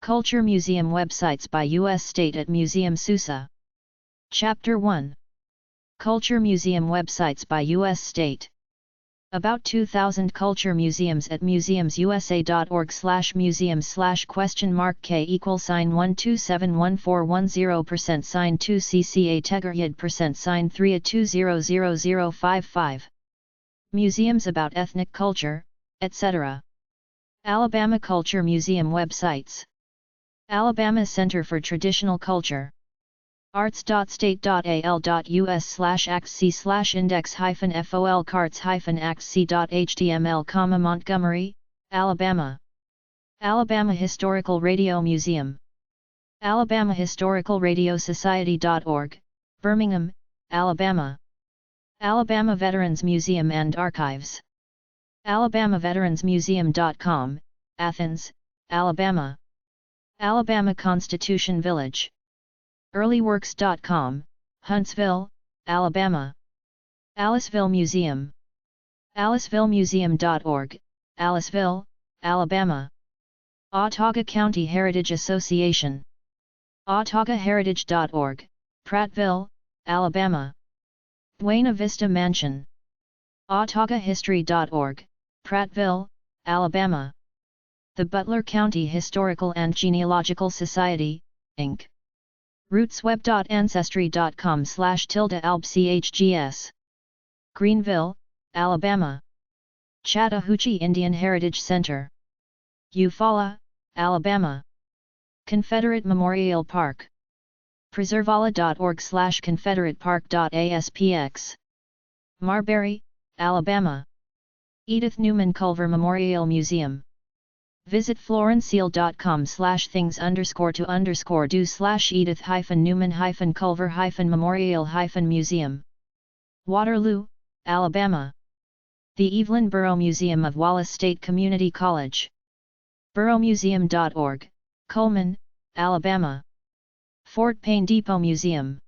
Culture Museum websites by U.S. State at Museumsusa. Chapter 1. Culture Museum websites by U.S. State. About 2,000 culture museums at museumsusa.org/museum/?k=1271410% sign 2 cca tegeryid % 3 200055. Museums about ethnic culture, etc. Alabama Culture Museum websites. Alabama Center for Traditional Culture. arts.state.al.us/axc/index-fol carts-axc.html, Montgomery, Alabama. Alabama Historical Radio Museum. Alabama Historical Radio Society.org, Birmingham, Alabama. Alabama Veterans Museum and Archives. AlabamaVeteransMuseum.com, Athens, Alabama. Alabama Constitution Village. Earlyworks.com, Huntsville, Alabama. Aliceville Museum. AlicevilleMuseum.org, Aliceville, Alabama. Autauga County Heritage Association. AutaugaHeritage.org, Prattville, Alabama. Buena Vista Mansion. AutaugaHistory.org, Prattville, Alabama. The Butler County Historical and Genealogical Society, Inc. rootsweb.ancestry.com/albchgs. Greenville, Alabama. Chattahoochee Indian Heritage Center. Eufaula, Alabama. Confederate Memorial Park. preservala.org/confederatepark.aspx. Marbury, Alabama. Edith Newman Culver Memorial Museum. Visit florenceal.com/things_to_do/Edith-Newman-Culver-Memorial-Museum. Waterloo, Alabama. The Evelyn Borough Museum of Wallace State Community College. boroughmuseum.org, Coleman, Alabama. Fort Payne Depot Museum.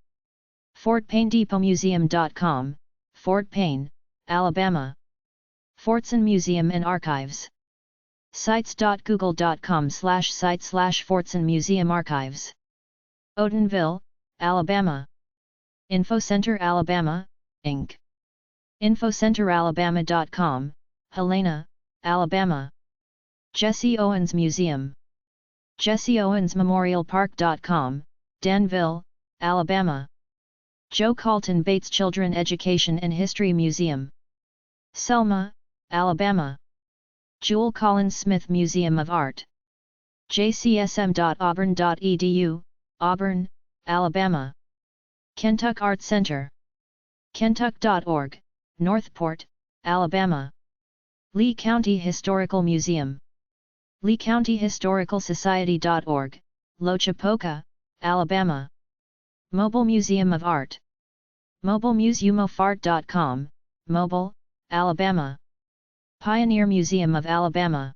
fortpaynedepotmuseum.com, Fort Payne, Alabama. Fortson Museum and Archives. sites.google.com/site/Fortson Museum Archives. Odenville, Alabama. InfoCenter Alabama, Inc. InfoCenterAlabama.com, Helena, Alabama. Jesse Owens Museum. JesseOwensMemorialPark.com, Danville, Alabama. Joe Carlton Bates Children Education and History Museum. Selma, Alabama. Jewel Collins Smith Museum of Art. jcsm.auburn.edu, Auburn, Alabama. Kentuck Art Center. Kentuck.org, Northport, Alabama. Lee County Historical Museum. Lee County Historical Society.org, Lochapoka, Alabama. Mobile Museum of Art. MobileMuseumofArt.com, Mobile, Alabama. Pioneer Museum of Alabama.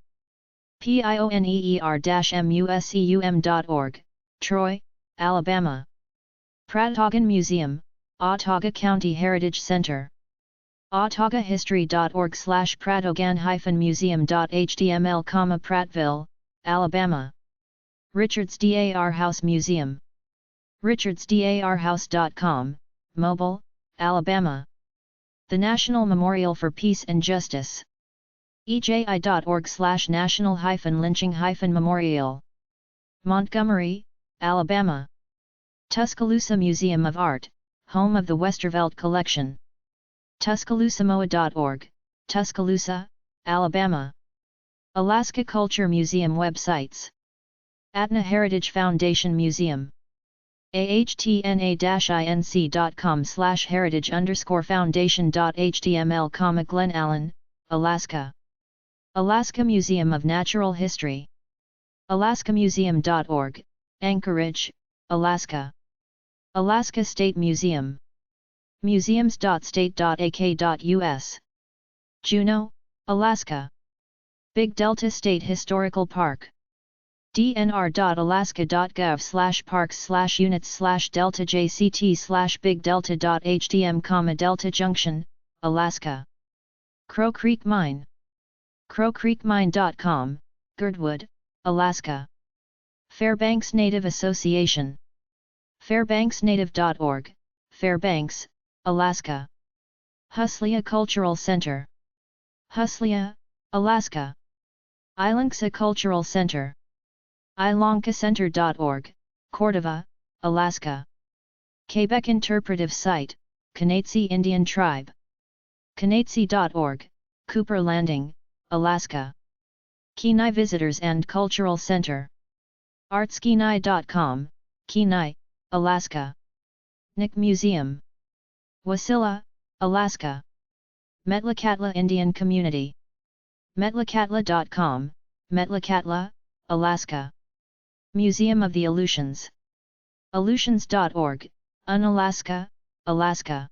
pioneer-museum.org, Troy, Alabama. Prataugan Museum, Autauga County Heritage Center. autauga-history.org/pratogan-museum.html, Prattville, Alabama. Richards Dar House Museum. richardsdarhouse.com, Mobile, Alabama. The National Memorial for Peace and Justice. EJI.org/national-lynching-memorial. Montgomery, Alabama. Tuscaloosa Museum of Art, home of the Westervelt Collection. Tuscaloosamoa.org, Tuscaloosa, Alabama. Alaska Culture Museum websites. Atna Heritage Foundation Museum. ahtna-inc.com/heritage_foundation.html, Glen Allen, Alaska. Alaska Museum of Natural History. alaskamuseum.org, Anchorage, Alaska. Alaska State Museum. museums.state.ak.us. Juneau, Alaska. Big Delta State Historical Park. dnr.alaska.gov/parks/units/delta-jct/bigdelta.htm, Delta Junction, Alaska. Crow Creek Mine. crowcreekmine.com, Girdwood, Alaska. Fairbanks Native Association. fairbanksnative.org, Fairbanks, Alaska. Huslia Cultural Center. Huslia, Alaska. Ilonka Cultural Center. ilonkacenter.org, Cordova, Alaska. Quebec Interpretive Site, Kanatsi Indian Tribe. Kanatsi.org, Cooper Landing, Alaska. Kenai Visitors and Cultural Center. artskenai.com, Kenai, Alaska. Nick Museum. Wasilla, Alaska. Metlakatla Indian Community. metlakatla.com, Metlakatla, Alaska. Museum of the Aleutians. Aleutians.org, Unalaska, Alaska.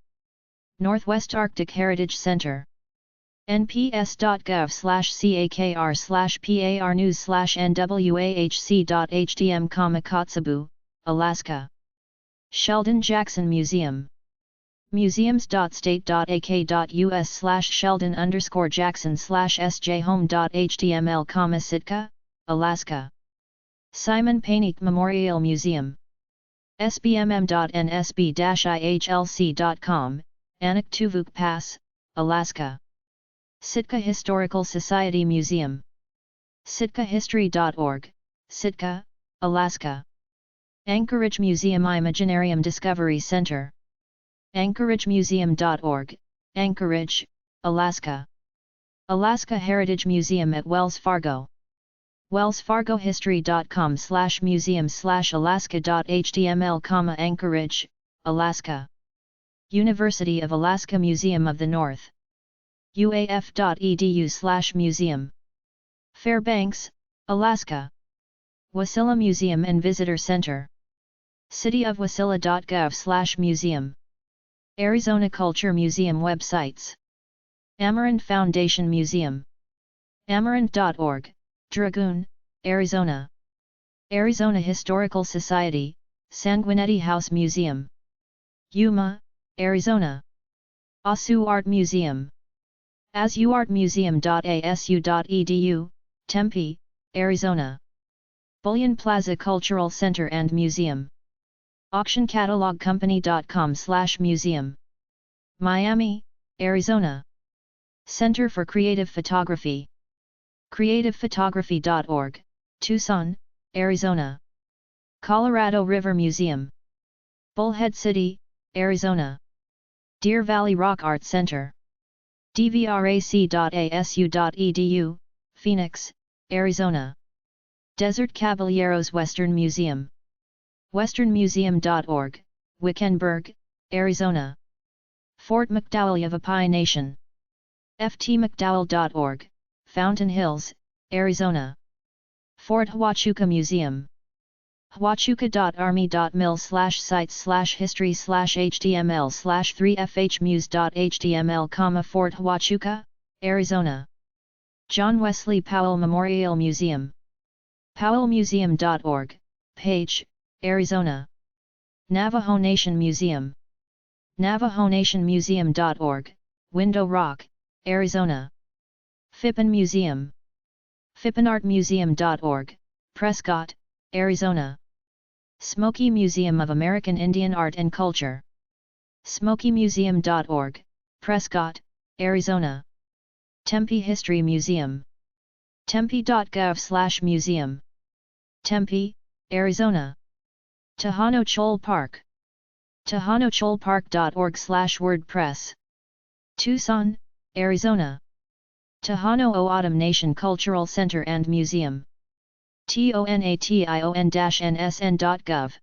Northwest Arctic Heritage Center. nps.gov/cakr/parnews/nwahc.htm, Kotsabu, Alaska. Sheldon Jackson Museum. museums.state.ak.us/Sheldon_Jackson/sjhome.html, Sitka, Alaska. Simon Panique Memorial Museum. sbmm.nsb-ihlc.com, Anaktuvuk Pass, Alaska. Sitka Historical Society Museum. sitkahistory.org, Sitka, Alaska. Anchorage Museum Imaginarium Discovery Center. anchoragemuseum.org, Anchorage, Alaska. Alaska Heritage Museum at Wells Fargo. wellsfargohistory.com/museum/alaska.html, Anchorage, Alaska. University of Alaska Museum of the North. uaf.edu/museum. Fairbanks, Alaska. Wasilla Museum and Visitor Center. cityofwasilla.gov/museum. Arizona Culture Museum websites. Amaranth Foundation Museum. amaranth.org, Dragoon, Arizona. Arizona Historical Society, Sanguinetti House Museum. Yuma, Arizona. ASU Art Museum. asuartmuseum.asu.edu, Tempe, Arizona. Bullion Plaza Cultural Center and Museum. auctioncatalogcompany.com/museum. Miami, Arizona. Center for Creative Photography. creativephotography.org, Tucson, Arizona. Colorado River Museum. Bullhead City, Arizona. Deer Valley Rock Art Center. dvrac.asu.edu, Phoenix, Arizona. Desert Caballeros Western Museum. westernmuseum.org, Wickenburg, Arizona. Fort McDowell Yavapai Nation. ftmcdowell.org, Fountain Hills, Arizona. Fort Huachuca Museum. huachuca.army.mil/sites/history/html/3fhmuse.html, Fort Huachuca, Arizona. John Wesley Powell Memorial Museum. powellmuseum.org, Page, Arizona. Navajo Nation Museum. navajonationmuseum.org, Window Rock, Arizona. Phippen Museum. phippenartmuseum.org, Prescott, Arizona. Smoky Museum of American Indian Art and Culture. smokymuseum.org, Prescott, Arizona. Tempe History Museum. tempe.gov/museum. Tempe, Arizona. Tejano Chol Park. tejanocholpark.org/wordpress. Tucson, Arizona. Tejano O'odham Nation Cultural Center and Museum. tonation-nsn.gov.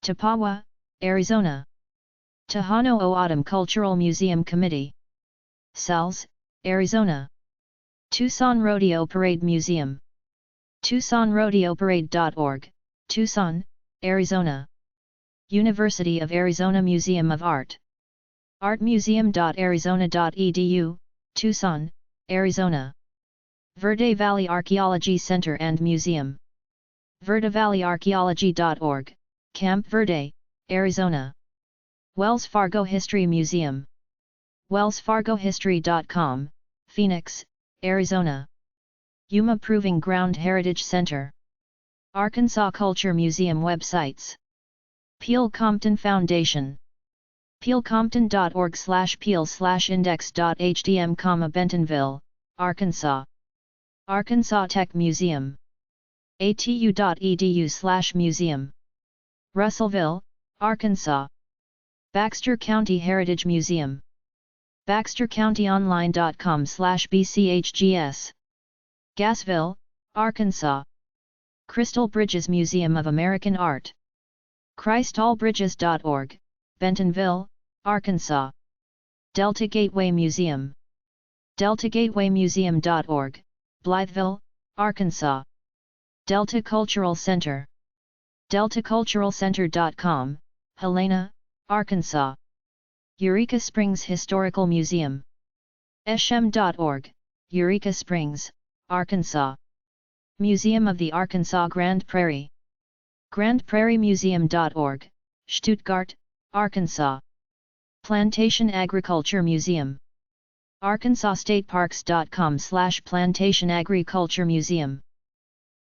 Tapawa, Arizona. Tejano O'odham Cultural Museum Committee. Cells, Arizona. Tucson Rodeo Parade Museum. tucsonrodeoparade.org, Tucson, Arizona. University of Arizona Museum of Art. artmuseum.arizona.edu, Tucson, Arizona. Verde Valley Archaeology Center and Museum. verdevalleyarchaeology.org, Camp Verde, Arizona. Wells Fargo History Museum. wellsfargohistory.com, Phoenix, Arizona. Yuma Proving Ground Heritage Center. Arkansas Culture Museum websites. Peel Compton Foundation. peelcompton.org/peel/index.hdm, Bentonville, Arkansas. Arkansas Tech Museum. atu.edu/museum. Russellville, Arkansas. Baxter County Heritage Museum. baxtercountyonline.com/bchgs. Gassville, Arkansas. Crystal Bridges Museum of American Art. christallbridges.org, Bentonville, Arkansas. Delta Gateway Museum. deltagatewaymuseum.org, Blytheville, Arkansas. Delta Cultural Center. deltaculturalcenter.com, Helena, Arkansas. Eureka Springs Historical Museum. eshem.org, Eureka Springs, Arkansas. Museum of the Arkansas Grand Prairie. grandprairiemuseum.org, Stuttgart, Arkansas. Plantation Agriculture Museum. arkansasstateparks.com/plantation agriculture museum.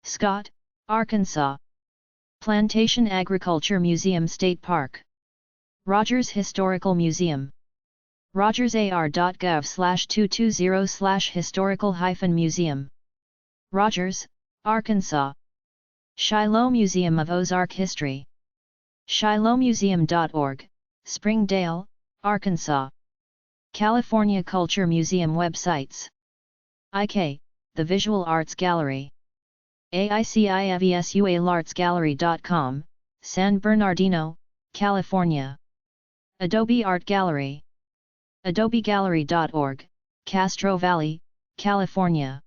Scott, Arkansas. Plantation Agriculture Museum State Park. Rogers Historical Museum. rogersar.gov/220/historical-museum. Rogers, Arkansas. Shiloh Museum of Ozark History. shilohmuseum.org, Springdale, Arkansas. California Culture Museum websites. IK, the Visual Arts Gallery. AICIVSUALartsgallery.com, San Bernardino, California. Adobe Art Gallery. adobegallery.org, Castro Valley, California.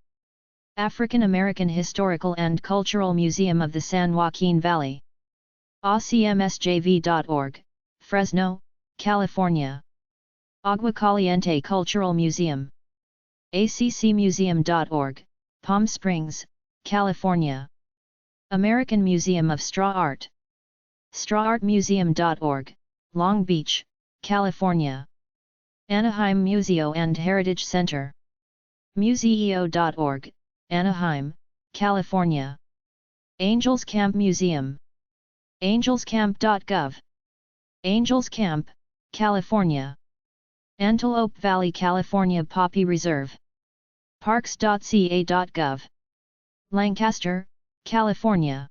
African American Historical and Cultural Museum of the San Joaquin Valley. ACMSJV.org, Fresno, California. Agua Caliente Cultural Museum. ACCmuseum.org, Palm Springs, California. American Museum of Straw Art. strawartmuseum.org, Long Beach, California. Anaheim Museo and Heritage Center. museo.org, Anaheim, California. Angels Camp Museum. angelscamp.gov. Angels Camp, California. Antelope Valley California Poppy Reserve. parks.ca.gov. Lancaster, California.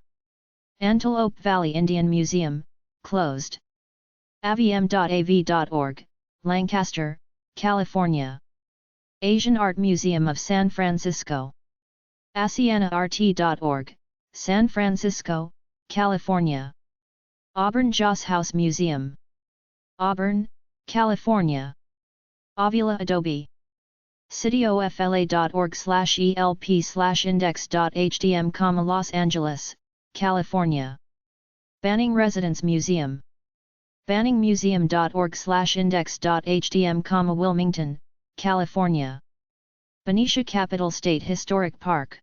Antelope Valley Indian Museum, closed. avm.av.org, Lancaster, California. Asian Art Museum of San Francisco. ASIANART.org, San Francisco, California. Auburn Joss House Museum. Auburn, California. Avila Adobe. cityofla.org/elp/index.hdm, Los Angeles, California. Banning Residence Museum. banningmuseum.org/index.hdm, Wilmington, California. Benicia Capital State Historic Park.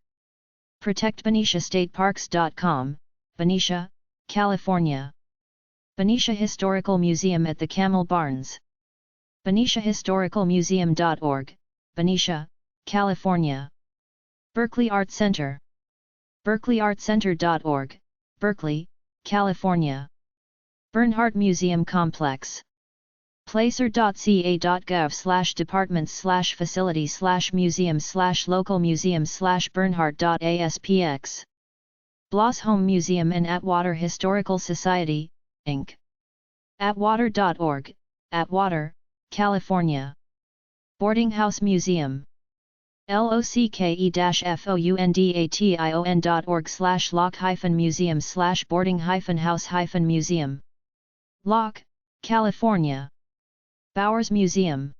protectbeniciastateparks.com, Benicia, California. Benicia Historical Museum at the Camel Barns. BeniciaHistoricalMuseum.org, Benicia, California. Berkeley Art Center. BerkeleyArtCenter.org, Berkeley, California. Bernhardt Museum Complex. placer.ca.gov/department/facility/museum/local museum/bernhardt.aspx. Bloss Home Museum and Atwater Historical Society, Inc. Atwater.org, Atwater, California. Boarding House Museum. loce-foundation.org/lock-museum/boarding-house-museum. Lock, California. Bowers Museum.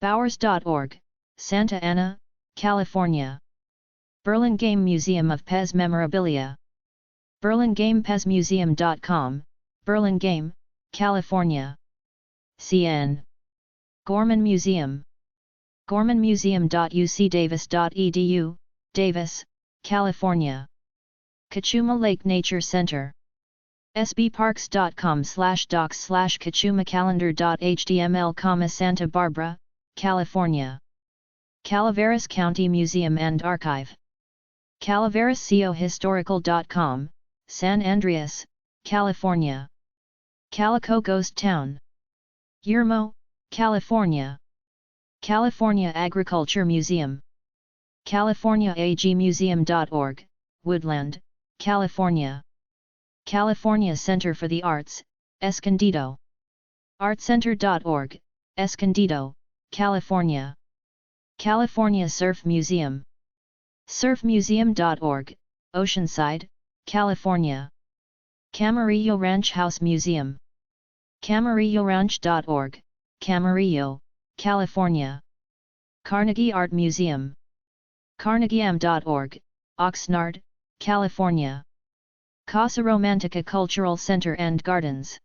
Bowers.org, Santa Ana, California. Burlingame Museum of Pez Memorabilia. burlingamepezmuseum.com, Burlingame, California. CN. Gorman Museum. gormanmuseum.ucdavis.edu, Davis, California. Kachuma Lake Nature Center. sbparks.com/docs/kachumacalendar.html, Santa Barbara, California. Calaveras County Museum and Archive. Calaveras.historical.com, San Andreas, California. Calico Ghost Town. Yermo, California. California Agriculture Museum. CaliforniaAgMuseum.org, Woodland, California. California Center for the Arts, Escondido. ArtCenter.org, Escondido, California. California Surf Museum. SurfMuseum.org, Oceanside, California. Camarillo Ranch House Museum. CamarilloRanch.org, Camarillo, California. Carnegie Art Museum. CarnegieAM.org, Oxnard, California. Casa Romantica Cultural Center and Gardens.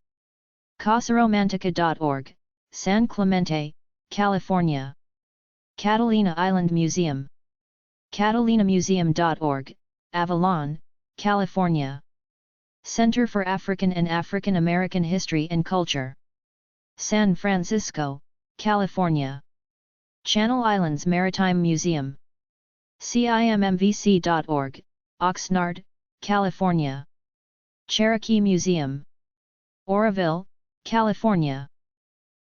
CasaRomantica.org, San Clemente, California. Catalina Island Museum. CatalinaMuseum.org, Avalon, California. Center for African and African American History and Culture. San Francisco, California. Channel Islands Maritime Museum. CIMMVC.org, Oxnard, California. Cherokee Museum. Oroville, California.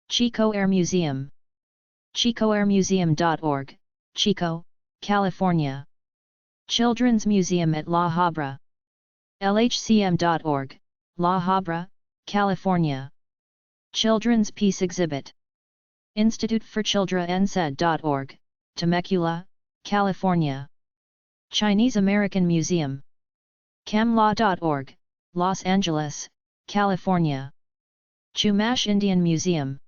Chico Air Museum. ChicoAirMuseum.org, Chico, California. Children's Museum at La Habra. LHCM.org, La Habra, California. Children's Peace Exhibit. Institute for Children's.org, Temecula, California. Chinese American Museum. CamLaw.org, Los Angeles, California. Chumash Indian Museum.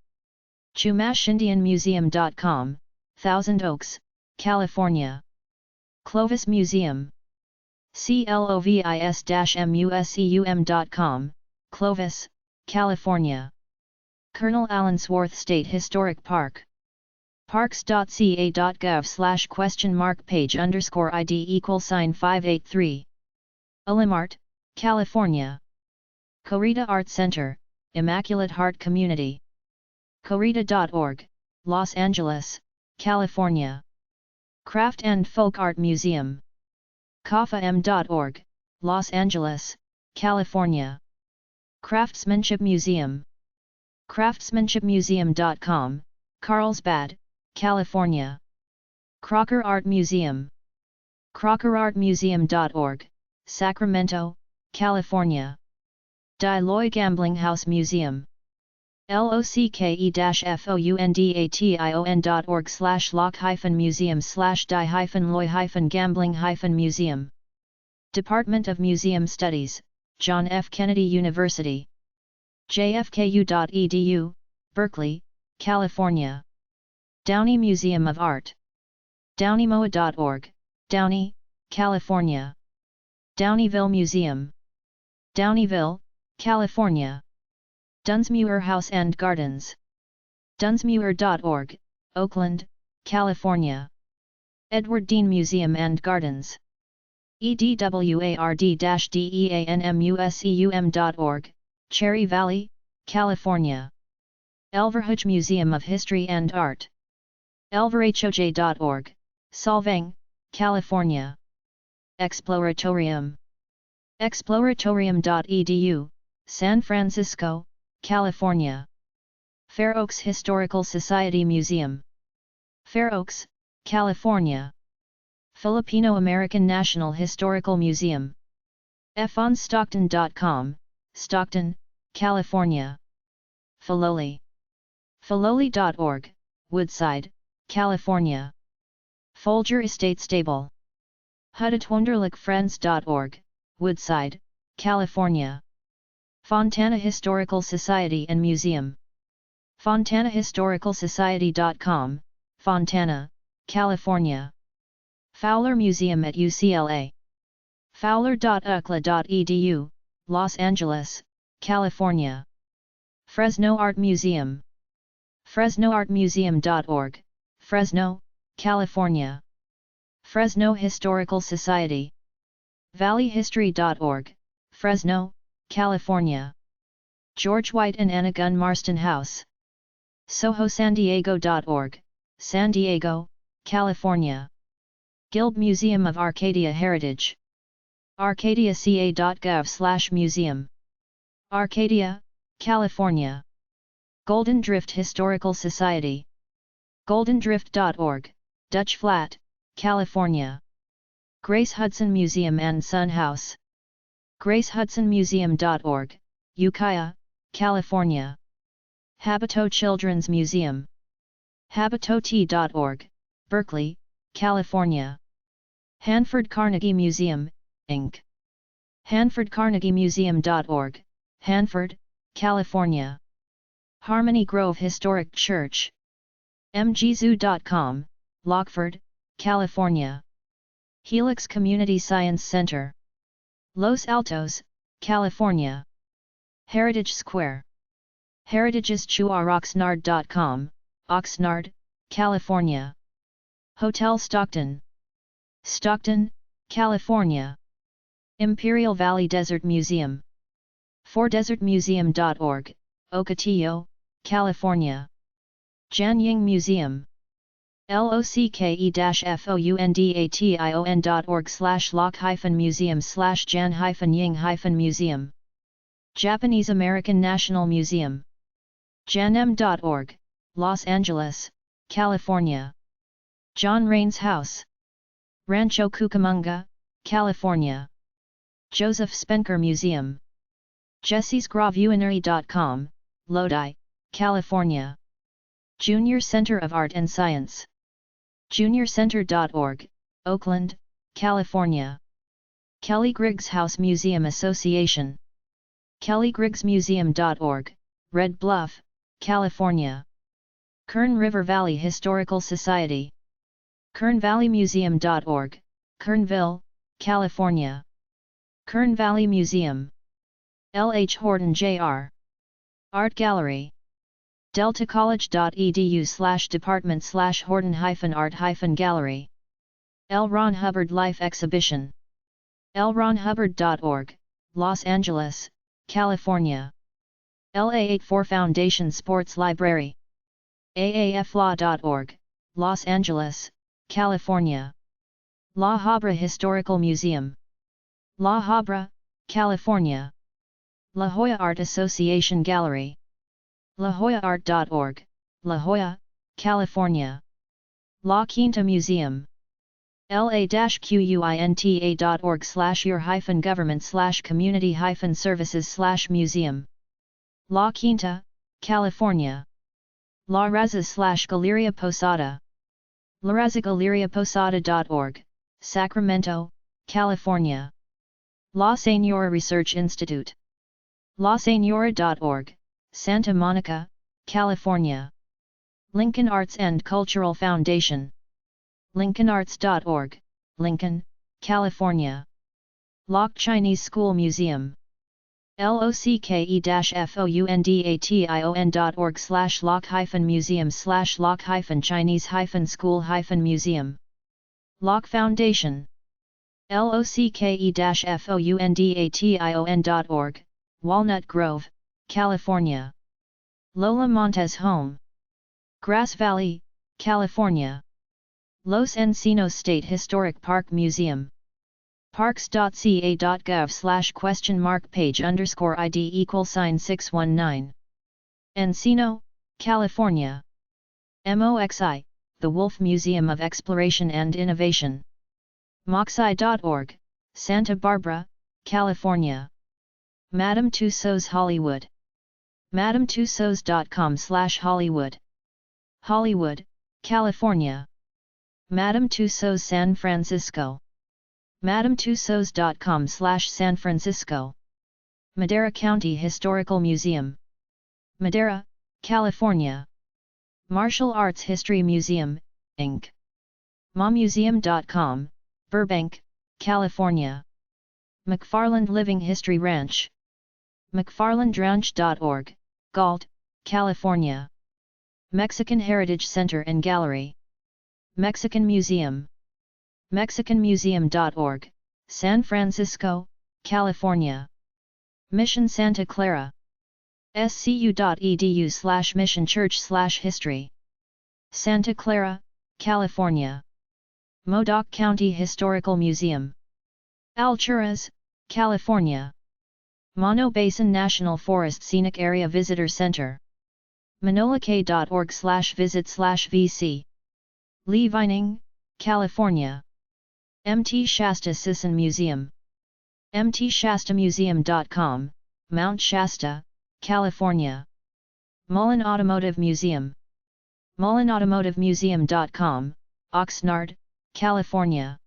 ChumashIndianMuseum.com, Thousand Oaks, California. Clovis Museum. CLOVIS-MUSEUM.com, Clovis, California. Colonel Allensworth State Historic Park. parks.ca.gov/?page_ID=583. Alimart, California. Corita Art Center, Immaculate Heart Community. Corita.org, Los Angeles, California. Craft and Folk Art Museum. CAFAM.org, Los Angeles, California. Craftsmanship Museum. Craftsmanshipmuseum.com, Carlsbad, California. Crocker Art Museum. CrockerArtMuseum.org, Sacramento, California. Diloy Gambling House Museum. locke-museum/die-loy-gambling-museum. Department of Museum Studies, John F. Kennedy University. jfku.edu, Berkeley, California. Downey Museum of Art. downeymoa.org, Downey, California. Downeyville Museum. Downeyville, California. Dunsmuir House and Gardens. dunsmuir.org, Oakland, California. Edward Dean Museum and Gardens. edward-deanmuseum.org, Cherry Valley, California. Elverhage Museum of History and Art. elverhoj.org, Solvang, California. Exploratorium. exploratorium.edu, San Francisco, California. Fair Oaks Historical Society Museum. Fair Oaks, California. Filipino American National Historical Museum. fonstockton.com, Stockton, California. Filoli. Filoli.org, Woodside, California. Folger Estate Stable. huditwunderlichfriends.org, Woodside, California. Fontana Historical Society and Museum. fontanahistoricalsociety.com, Fontana, California. Fowler Museum at UCLA. fowler.ucla.edu, Los Angeles, California. Fresno Art Museum. fresnoartmuseum.org, Fresno, California. Fresno Historical Society. valleyhistory.org, Fresno, California. George White and Anna Gunn Marston House. SohoSanDiego.org, San Diego, California. Guild Museum of Arcadia Heritage. arcadiaca.gov/museum. Arcadia, California. Golden Drift Historical Society. goldendrift.org, Dutch Flat, California. Grace Hudson Museum and Son House. gracehudsonmuseum.org, Ukiah, California. Habito Children's Museum. habitot.org, Berkeley, California. Hanford Carnegie Museum, Inc. hanfordcarnegiemuseum.org, Hanford, California. Harmony Grove Historic Church. mgzoo.com, Lockford, California. Helix Community Science Center. Los Altos, California. Heritage Square. heritageschuaroxnard.com, Oxnard, California. Hotel Stockton. Stockton, California. Imperial Valley Desert Museum. fordesertmuseum.org, Ocotillo, California. Janying Museum. locke-foundation.org/lock-museum/jan-ying-museum. Japanese American National Museum. janem.org, Los Angeles, California. John Raines House. Rancho Cucamonga, California. Joseph Spenker Museum. jessiesgravuinery.com, Lodi, California. Junior Center of Art and Science. juniorcenter.org, Oakland, California. Kelly Griggs House Museum Association. kellygriggsmuseum.org, Red Bluff, California. Kern River Valley Historical Society. kernvalleymuseum.org, Kernville, California. Kern Valley Museum. L. H. Horton Jr. Art Gallery. deltacollege.edu/department/Horton-art-gallery. L. Ron Hubbard Life Exhibition. lronhubbard.org, Los Angeles, California. LA84 Foundation Sports Library. aaflaw.org, Los Angeles, California. La Habra Historical Museum. La Habra, California. La Jolla Art Association Gallery. lajollaart.org, La Jolla, California. La Quinta Museum. la-quinta.org/your-government/community-services/museum. La Quinta, California. La Raza/Galeria Posada. larazagaleria-posada.org, Sacramento, California. La Señora Research Institute. laseñora.org, Santa Monica, California. Lincoln Arts and Cultural Foundation. lincolnarts.org, Lincoln, California. Locke Chinese School Museum. locke-foundation.org/locke-museum/locke-chinese-school-museum. Locke Foundation. locke-foundation.org, Walnut Grove, California. Lola Montez Home. Grass Valley, California. Los Encinos State Historic Park Museum. parks.ca.gov/page_ID=619. Encino, California. MOXI, The Wolf Museum of Exploration and Innovation. moxi.org, Santa Barbara, California. Madame Tussauds Hollywood. madametussauds.com/Hollywood. Hollywood, California. Madame Tussauds San Francisco. madametussauds.com/San Francisco. Madera County Historical Museum. Madera, California. Martial Arts History Museum, Inc. mamuseum.com, Burbank, California. McFarland Living History Ranch. mcfarlandranch.org, Galt, California. Mexican Heritage Center and Gallery. Mexican Museum. mexicanmuseum.org, San Francisco, California. Mission Santa Clara. scu.edu/missionchurch/history. Santa Clara, California. Modoc County Historical Museum. Alturas, California. Mono Basin National Forest Scenic Area Visitor Center. manolak.org/visit/vc. Lee Vining, California. Mt. Shasta Sisson Museum. mtshastamuseum.com, Mount Shasta, California. Mullen Automotive Museum. mullenautomotivemuseum.com, Oxnard, California.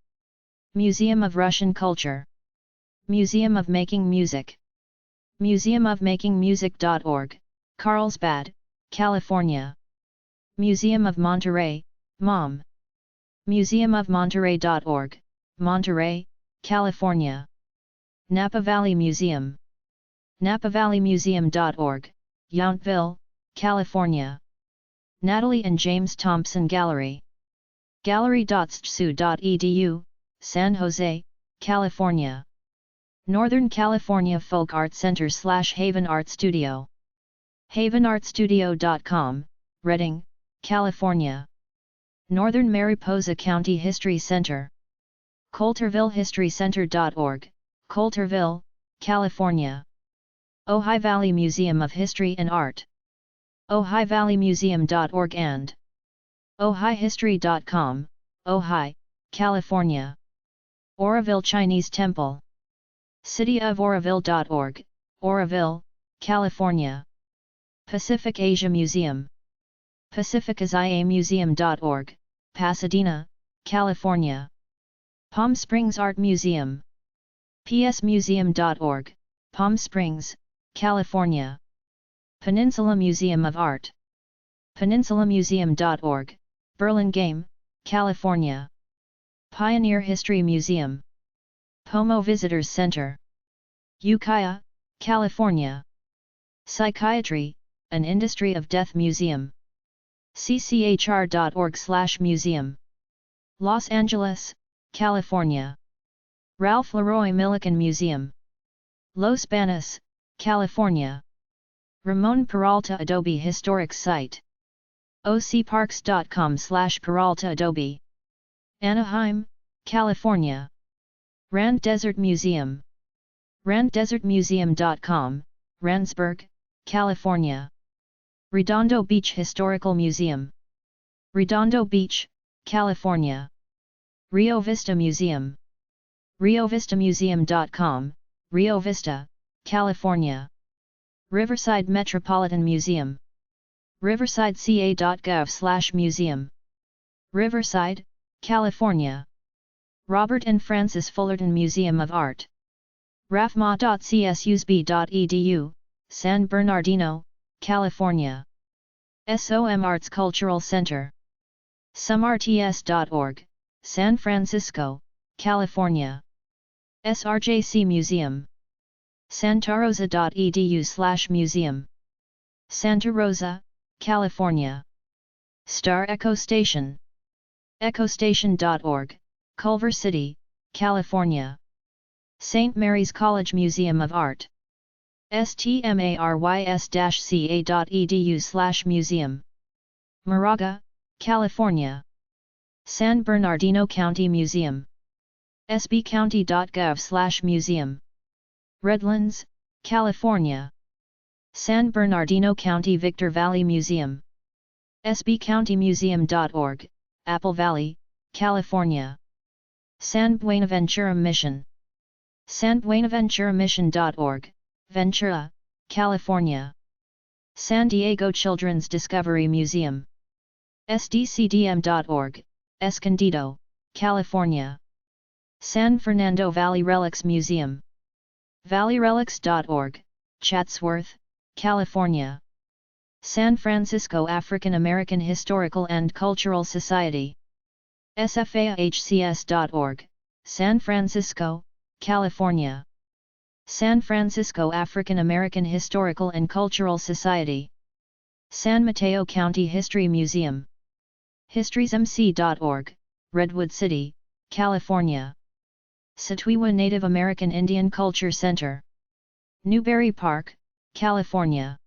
Museum of Russian Culture. Museum of Making Music. museumofmakingmusic.org, Carlsbad, California. Museum of Monterey, MOM. museumofmonterey.org, Monterey, California. Napa Valley Museum. napavalleymuseum.org, Yountville, California. Natalie and James Thompson Gallery. gallery.stsu.edu, San Jose, California. Northern California Folk Art Center/Haven Art Studio. havenartstudio.com, Redding, California. Northern Mariposa County History Center. coultervillehistorycenter.org, Coulterville, California. Ojai Valley Museum of History and Art. ojaivalleymuseum.org and ojaihistory.com, Ojai, California. Oroville Chinese Temple. cityoforoville.org, Oroville, California. Pacific Asia Museum. pacificasiamuseum.org, Pasadena, California. Palm Springs Art Museum. psmuseum.org, Palm Springs, California. Peninsula Museum of Art. peninsulamuseum.org, Burlingame, California. Pioneer History Museum. Pomo Visitors Center. Ukiah, California. Psychiatry, an Industry of Death Museum. cchr.org/museum. Los Angeles, California. Ralph Leroy Milliken Museum. Los Banos, California. Ramon Peralta Adobe Historic Site. ocparks.com/Peralta Adobe. Anaheim, California. Rand Desert Museum. randdesertmuseum.com, Randsburg, California. Redondo Beach Historical Museum. Redondo Beach, California. Rio Vista Museum. riovistamuseum.com, Rio Vista, California. Riverside Metropolitan Museum. riversideca.gov/museum. Riverside, California. Robert and Francis Fullerton Museum of Art. rafma.csusb.edu, San Bernardino, California. SOM Arts Cultural Center. sumrts.org, San Francisco, California. SRJC Museum. santarosa.edu/museum. Santa Rosa, California. Star Echo Station. echostation.org, Culver City, California. St. Mary's College Museum of Art. stmarys-ca.edu/museum. Moraga, California. San Bernardino County Museum. sbcounty.gov/museum. Redlands, California. San Bernardino County Victor Valley Museum. sbcountymuseum.org, Apple Valley, California. San Buenaventura Mission. sanbuenaventuramission.org, Ventura, California. San Diego Children's Discovery Museum. sdcdm.org, Escondido, California. San Fernando Valley Relics Museum. valleyrelics.org, Chatsworth, California. San Francisco African American Historical and Cultural Society. sfahcs.org, San Francisco, California. San Francisco African American Historical and Cultural Society. San Mateo County History Museum. historiesmc.org, Redwood City, California. Satwiwa Native American Indian Culture Center. Newberry Park, California.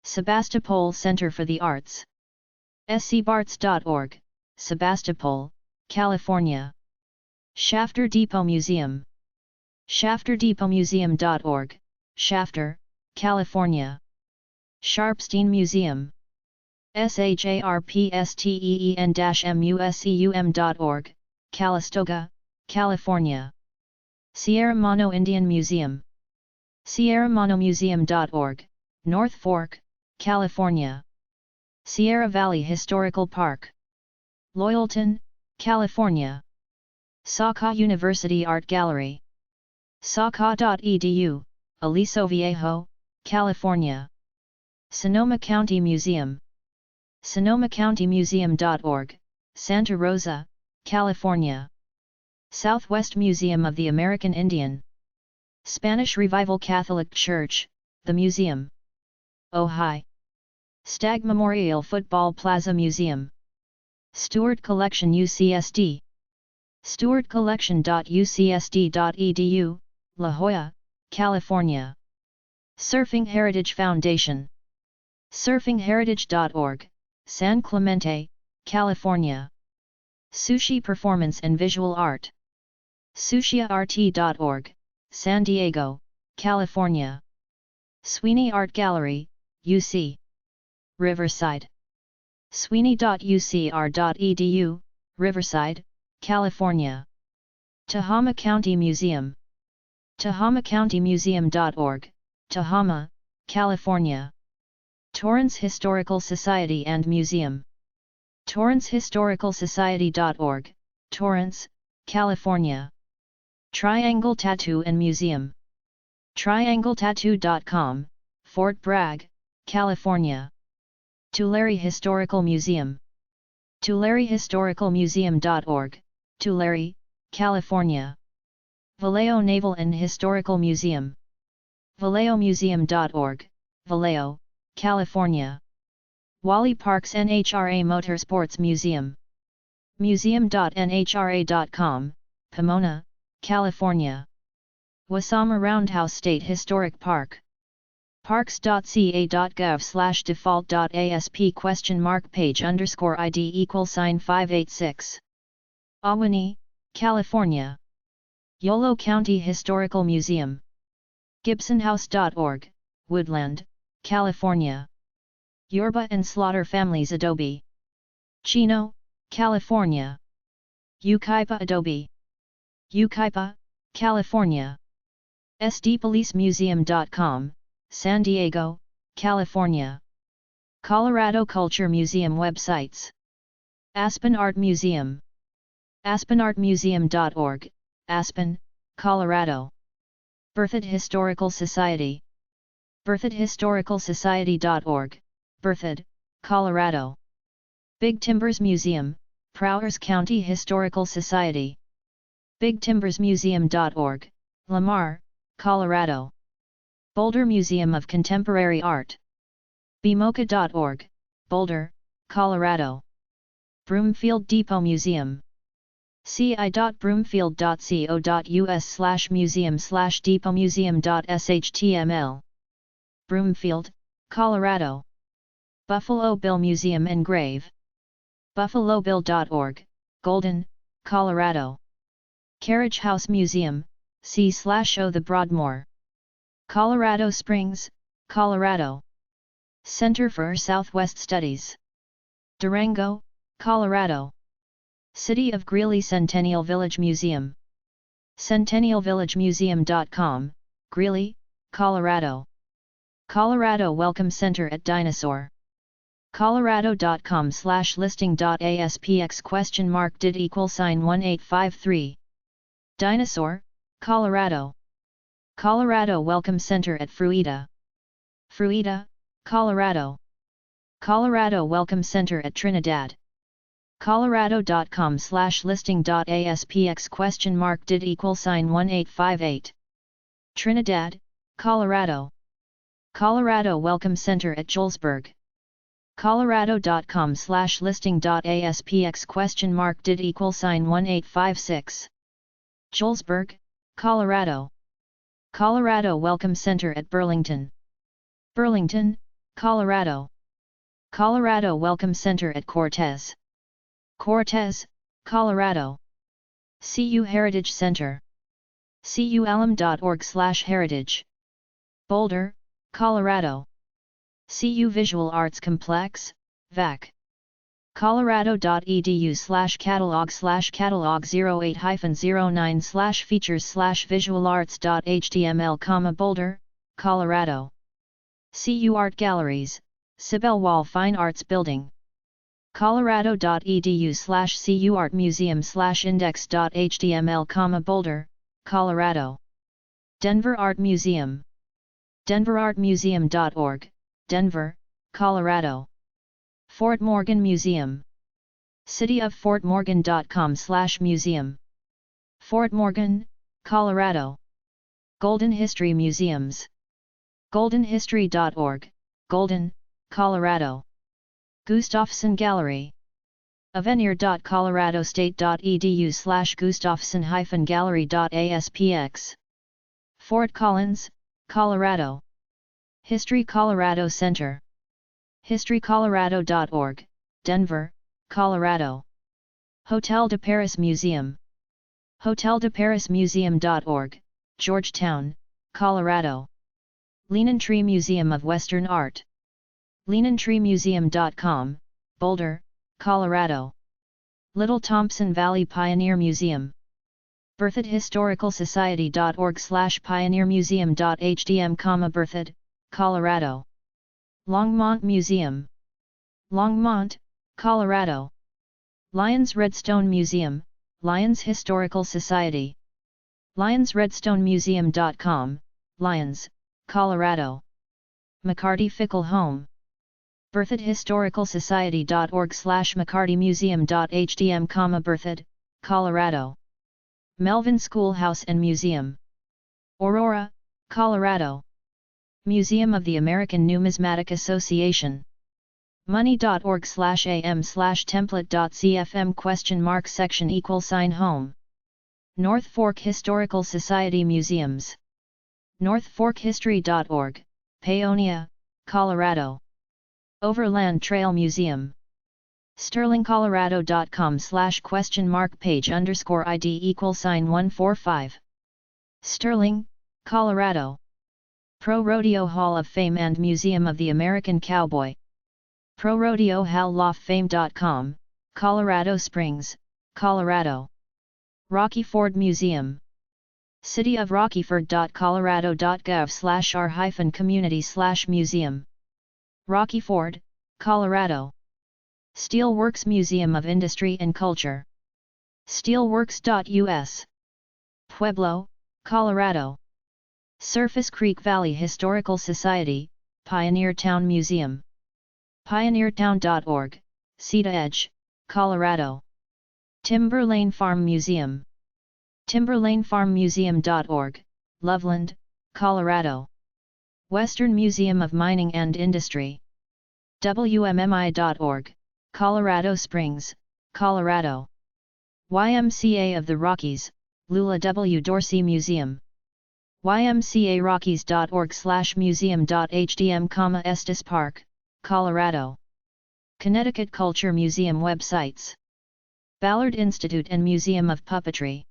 Sebastopol Center for the Arts. scbarts.org, Sebastopol, California. Shafter Depot Museum. ShafterDepotMuseum.org, Shafter, California. Sharpstein Museum. SHARPSTEEN-MUSEUM.org, Calistoga, California. Sierra Mono Indian Museum. SierraMonoMuseum.org, North Fork, California. Sierra Valley Historical Park. Loyalton, California. Saucah University Art Gallery. Saucah.edu, Aliso Viejo, California. Sonoma County Museum. SonomaCountyMuseum.org, Santa Rosa, California. Southwest Museum of the American Indian. Spanish Revival Catholic Church, the Museum. Ojai. Stag Memorial Football Plaza Museum. Stewart Collection UCSD. StewartCollection.ucsd.edu, La Jolla, California. Surfing Heritage Foundation. Surfingheritage.org, San Clemente, California. Sushi Performance and Visual Art. SushiArt.org, San Diego, California. Sweeney Art Gallery, UC. Riverside. Sweeney.ucr.edu, Riverside, California. Tehama County Museum. TehamaCountyMuseum.org, Tehama, California. Torrance Historical Society and Museum. TorranceHistoricalSociety.org, Torrance, California. Triangle Tattoo and Museum. TriangleTattoo.com, Fort Bragg, California. Tulare Historical Museum. TulareHistoricalMuseum.org, Tulare, California. Vallejo Naval and Historical Museum. VallejoMuseum.org, Vallejo, California. Wally Parks NHRA Motorsports Museum. Museum.nhra.com, Pomona, California. Wasama Roundhouse State Historic Park. parks.ca.gov/default.asp?page_id=586. Ahwahnee, California. Yolo County Historical Museum. GibsonHouse.org, Woodland, California. Yorba and Slaughter Families Adobe. Chino, California. Yucaipa Adobe. Yucaipa, California. SDPoliceMuseum.com, San Diego, California. Colorado Culture Museum websites. Aspen Art Museum. AspenArtMuseum.org, Aspen, Colorado. Berthoud Historical Society. BerthoudHistoricalSociety.org, Berthoud, Colorado. Big Timbers Museum, Prowers County Historical Society. BigTimbersMuseum.org, Lamar, Colorado. Boulder Museum of Contemporary Art. BMoca.org, Boulder, Colorado. Broomfield Depot Museum. ci.broomfield.co.us/museum/depotmuseum.html. Broomfield, Colorado. Buffalo Bill Museum and Grave. BuffaloBill.org, Golden, Colorado. Carriage House Museum, C/O the Broadmoor. Colorado Springs, Colorado. Center for Southwest Studies. Durango, Colorado. City of Greeley Centennial Village Museum. CentennialVillageMuseum.com, Greeley, Colorado. Colorado Welcome Center at Dinosaur. Colorado.com/listing.aspx?did=1853. Dinosaur, Colorado. Colorado Welcome Center at Fruita. Fruita, Colorado. Colorado Welcome Center at Trinidad. Colorado.com/listing.aspx?did=1858. Trinidad, Colorado. Colorado Welcome Center at Julesburg. Colorado.com/listing.aspx?did=1856. Julesburg, Colorado. Colorado Welcome Center at Burlington. Burlington, Colorado. Colorado Welcome Center at Cortez. Cortez, Colorado. CU Heritage Center. CUAlum.org/heritage. Boulder, Colorado. CU Visual Arts Complex, VAC. colorado.edu/catalog/catalog 08-09/features/visualarts.html, Boulder, Colorado. CU Art Galleries, Sibel Wall Fine Arts Building. colorado.edu/cu art museum/index.html, Boulder, Colorado. Denver Art Museum. denverartmuseum.org, Denver, Colorado. Fort Morgan Museum. cityoffortmorgan.com/museum. Fort Morgan, Colorado. Golden History Museums. goldenhistory.org, Golden, Colorado. Gustafson Gallery. avenir.colorado.state.edu/gustafson-gallery.aspx. Fort Collins, Colorado. History Colorado Center. historycolorado.org, Denver, Colorado. Hotel de Paris Museum. hoteldeparismuseum.org, Georgetown, Colorado. Lehman-Tree Museum of Western Art. LehmanTreeMuseum.com, Boulder, Colorado. Little Thompson Valley Pioneer Museum. berthoudhistoricalsociety.org/pioneermuseum.hdm, Berthoud, Colorado. Longmont Museum. Longmont, Colorado. Lyons Redstone Museum, Lyons Historical Society. LyonsRedstoneMuseum.com, Lyons, Colorado. McCarty Fickle Home. berthoudhistoricalsociety.org/mccartymuseum.hdm, Berthoud, Colorado. Melvin Schoolhouse and Museum. Aurora, Colorado. Museum of the American Numismatic Association. money.org/am/template.cfm $? Home. North Fork Historical Society Museums. northforkhistory.org, Paonia, Colorado. Overland Trail Museum. sterlingcolorado.com/page_ID=145. Sterling, Colorado. Pro Rodeo Hall of Fame and Museum of the American Cowboy. ProRodeoHallOfFame.com, Colorado Springs, Colorado. Rocky Ford Museum. City of Rockyford.colorado.gov/r-community/museum. Rocky Ford, Colorado. Steelworks Museum of Industry and Culture. Steelworks.us. Pueblo, Colorado. Surface Creek Valley Historical Society, Pioneer Town Museum. pioneertown.org, Cedar Edge, Colorado. Timber Lane Farm Museum. timberlanefarmmuseum.org, Loveland, Colorado. Western Museum of Mining and Industry. WMMI.org, Colorado Springs, Colorado. YMCA of the Rockies, Lula W. Dorsey Museum. ymcarockies.org/museum.hdm, Estes Park, Colorado. Connecticut Culture Museum websites. Ballard Institute and Museum of Puppetry.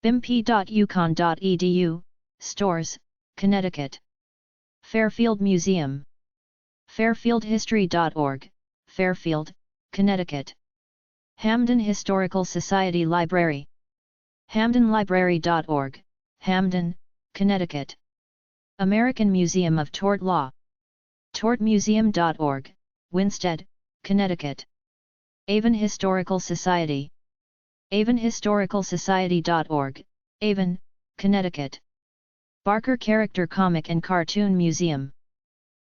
bimp.yukon.edu, Stores, Connecticut. Fairfield Museum. fairfieldhistory.org, Fairfield, Connecticut. Hamden Historical Society Library. hamdenlibrary.org, Hamden, Connecticut. American Museum of Tort Law. tortmuseum.org, Winsted, Connecticut. Avon Historical Society. avonhistoricalsociety.org, Avon, Connecticut. Barker Character Comic and Cartoon Museum.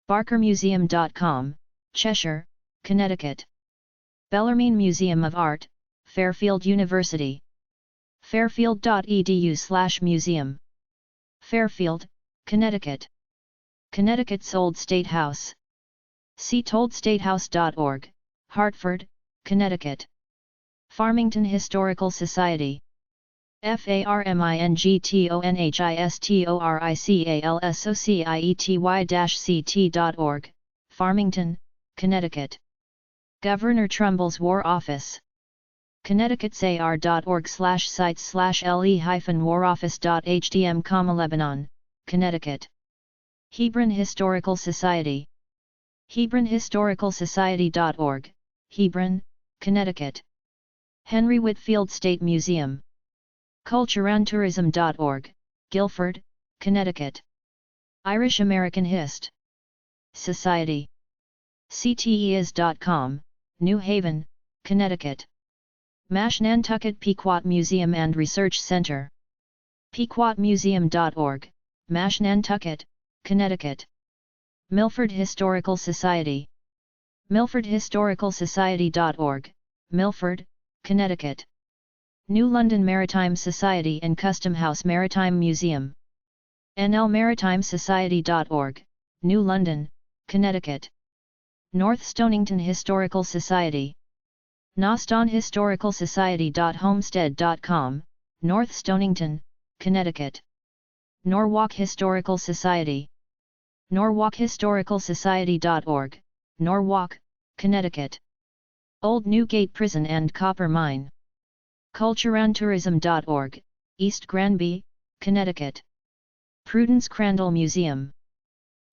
barkermuseum.com, Cheshire, Connecticut. Bellarmine Museum of Art, Fairfield University. fairfield.edu/museum. Fairfield, Connecticut. Connecticut's Old State House. seatoldstatehouse.org, Hartford, Connecticut. Farmington Historical Society. farmingtonhistoricalsociety-ct.org, Farmington, Connecticut. Governor Trumbull's War Office. connecticutsar.org/sites/le-waroffice.hdm, Lebanon, Connecticut. Hebron Historical Society. HebronHistoricalSociety.org, Hebron, Connecticut. Henry Whitfield State Museum. CultureandTourism.org, Guilford, Connecticut. Irish American Hist. Society. CTEIS.com, New Haven, Connecticut. Mashantucket Pequot Museum and Research Center. PequotMuseum.org, Mashantucket, Connecticut. Milford Historical Society. MilfordHistoricalSociety.org, Milford, Connecticut. New London Maritime Society and Custom House Maritime Museum. NLMaritimeSociety.org, New London, Connecticut. North Stonington Historical Society. NorthStonHistoricalSociety.homestead.com, North Stonington, Connecticut. Norwalk Historical Society. NorwalkHistoricalSociety.org, Norwalk, Connecticut. Old Newgate Prison and Copper Mine. CultureandTourism.org, East Granby, Connecticut. Prudence Crandall Museum.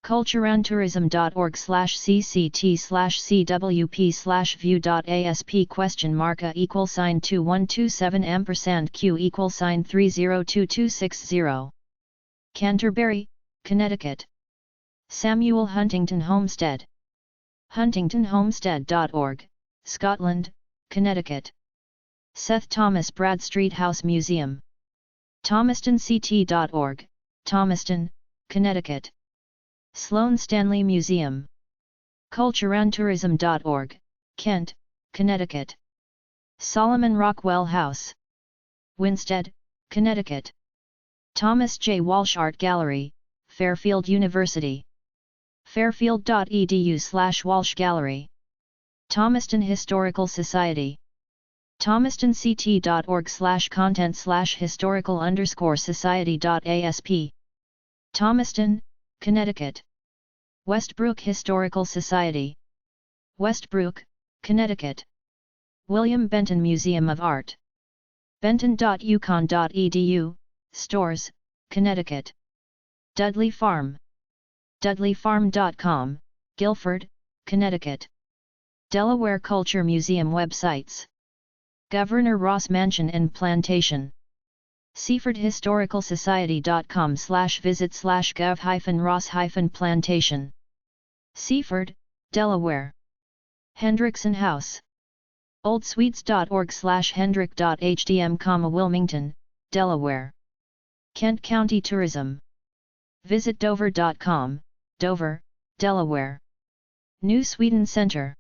cultureandtourism.org/cct/cwp/view.asp?2127%q=302260. Canterbury, Connecticut. Samuel Huntington Homestead. huntingtonhomestead.org, Scotland, Connecticut. Seth Thomas Bradstreet House Museum. thomastoncT.org, Thomaston, Connecticut. Sloane Stanley Museum. cultureandtourism.org, Kent, Connecticut. Solomon Rockwell House. Winstead, Connecticut. Thomas J. Walsh Art Gallery, Fairfield University. fairfield.edu/Walsh Gallery. Thomaston Historical Society. thomastonct.org/content/historical_society.asp. Thomaston, Connecticut. Westbrook Historical Society. Westbrook, Connecticut. William Benton Museum of Art. benton.uconn.edu, Stores, Connecticut. Dudley Farm. dudleyfarm.com, Guilford, Connecticut. Delaware Culture Museum websites. Governor Ross Mansion and Plantation. seafordhistoricalsociety.com/visit/gov-ross-plantation. Seaford, Delaware. Hendrickson House. oldsweets.org/hendrick.hdm, Wilmington, Delaware. Kent County Tourism. Visit Dover.com, Dover, Delaware. New Sweden Center.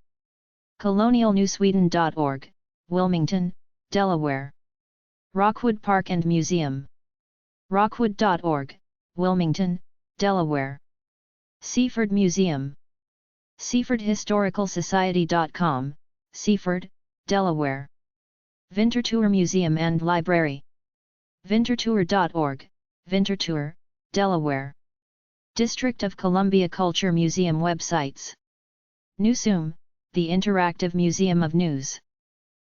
colonialnewsweden.org, Wilmington, Delaware. Rockwood Park and Museum. rockwood.org, Wilmington, Delaware. Seaford Museum. seafordhistoricalsociety.com, Seaford, Delaware. Vintertour Museum and Library. vintertour.org, Vintertour, Delaware. District of Columbia Culture Museum websites. Newsum, the Interactive Museum of News.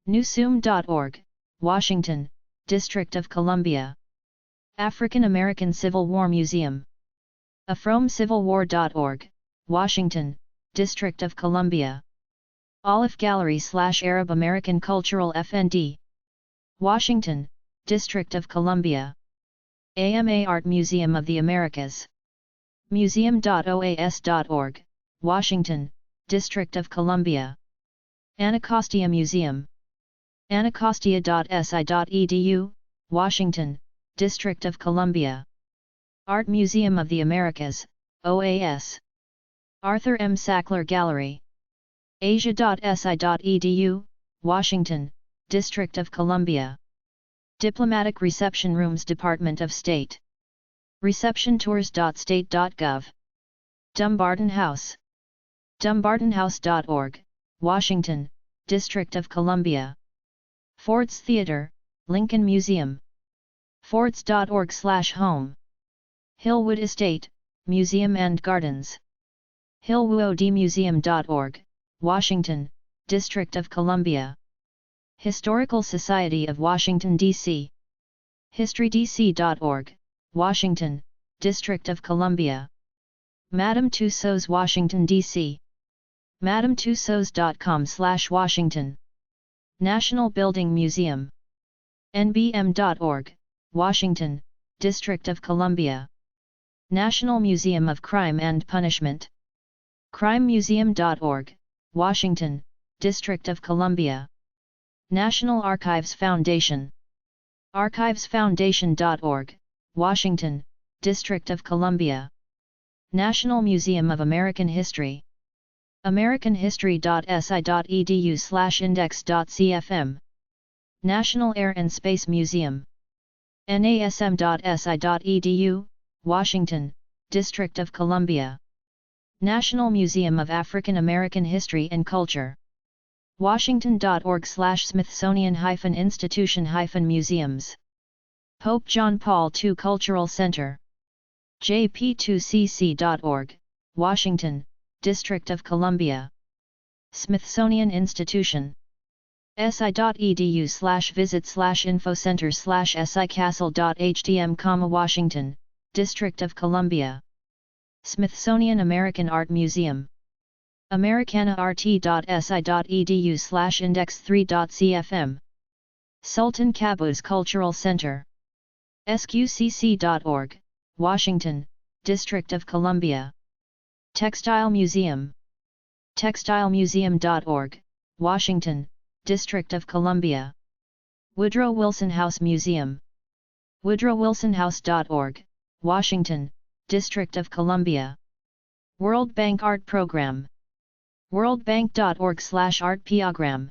newsum.org, Washington, District of Columbia. African American Civil War Museum. afromcivilwar.org, Washington, District of Columbia. Olive Gallery/Arab American Cultural FND. Washington, District of Columbia. AMA Art Museum of the Americas. museum.oas.org, Washington, District of Columbia. Anacostia Museum. anacostia.si.edu, Washington, District of Columbia. Art Museum of the Americas, OAS. Arthur M. Sackler Gallery. asia.si.edu, Washington, District of Columbia. Diplomatic Reception Rooms, Department of State. receptiontours.state.gov. Dumbarton House. dumbartonhouse.org, Washington, District of Columbia. Ford's Theater, Lincoln Museum. fords.org/home. Hillwood Estate, Museum and Gardens. hillwoodmuseum.org, Washington, District of Columbia. Historical Society of Washington, D.C. HistoryDC.org, Washington, District of Columbia. Madame Tussauds, Washington, D.C. MadameTussauds.com/Washington. National Building Museum. NBM.org, Washington, District of Columbia. National Museum of Crime and Punishment. CrimeMuseum.org, Washington, District of Columbia. National Archives Foundation. ArchivesFoundation.org, Washington, District of Columbia. National Museum of American History. americanhistory.si.edu/index.cfm. National Air and Space Museum. nasm.si.edu, Washington, District of Columbia. National Museum of African American History and Culture. washington.org/smithsonian-institution-museums. Pope John Paul II Cultural Center. jp2cc.org, Washington, District of Columbia. Smithsonian Institution. si.edu/visit/infocenter/sicastle.htm, Washington, District of Columbia. Smithsonian American Art Museum. americanaRT.si.edu/index3.cfm. Sultan Qaboos Cultural Center. sqcc.org, Washington, District of Columbia. Textile Museum. textilemuseum.org, Washington, District of Columbia. Woodrow Wilson House Museum. woodrowwilsonhouse.org, Washington, District of Columbia. World Bank Art Program. worldbank.org/artprogram.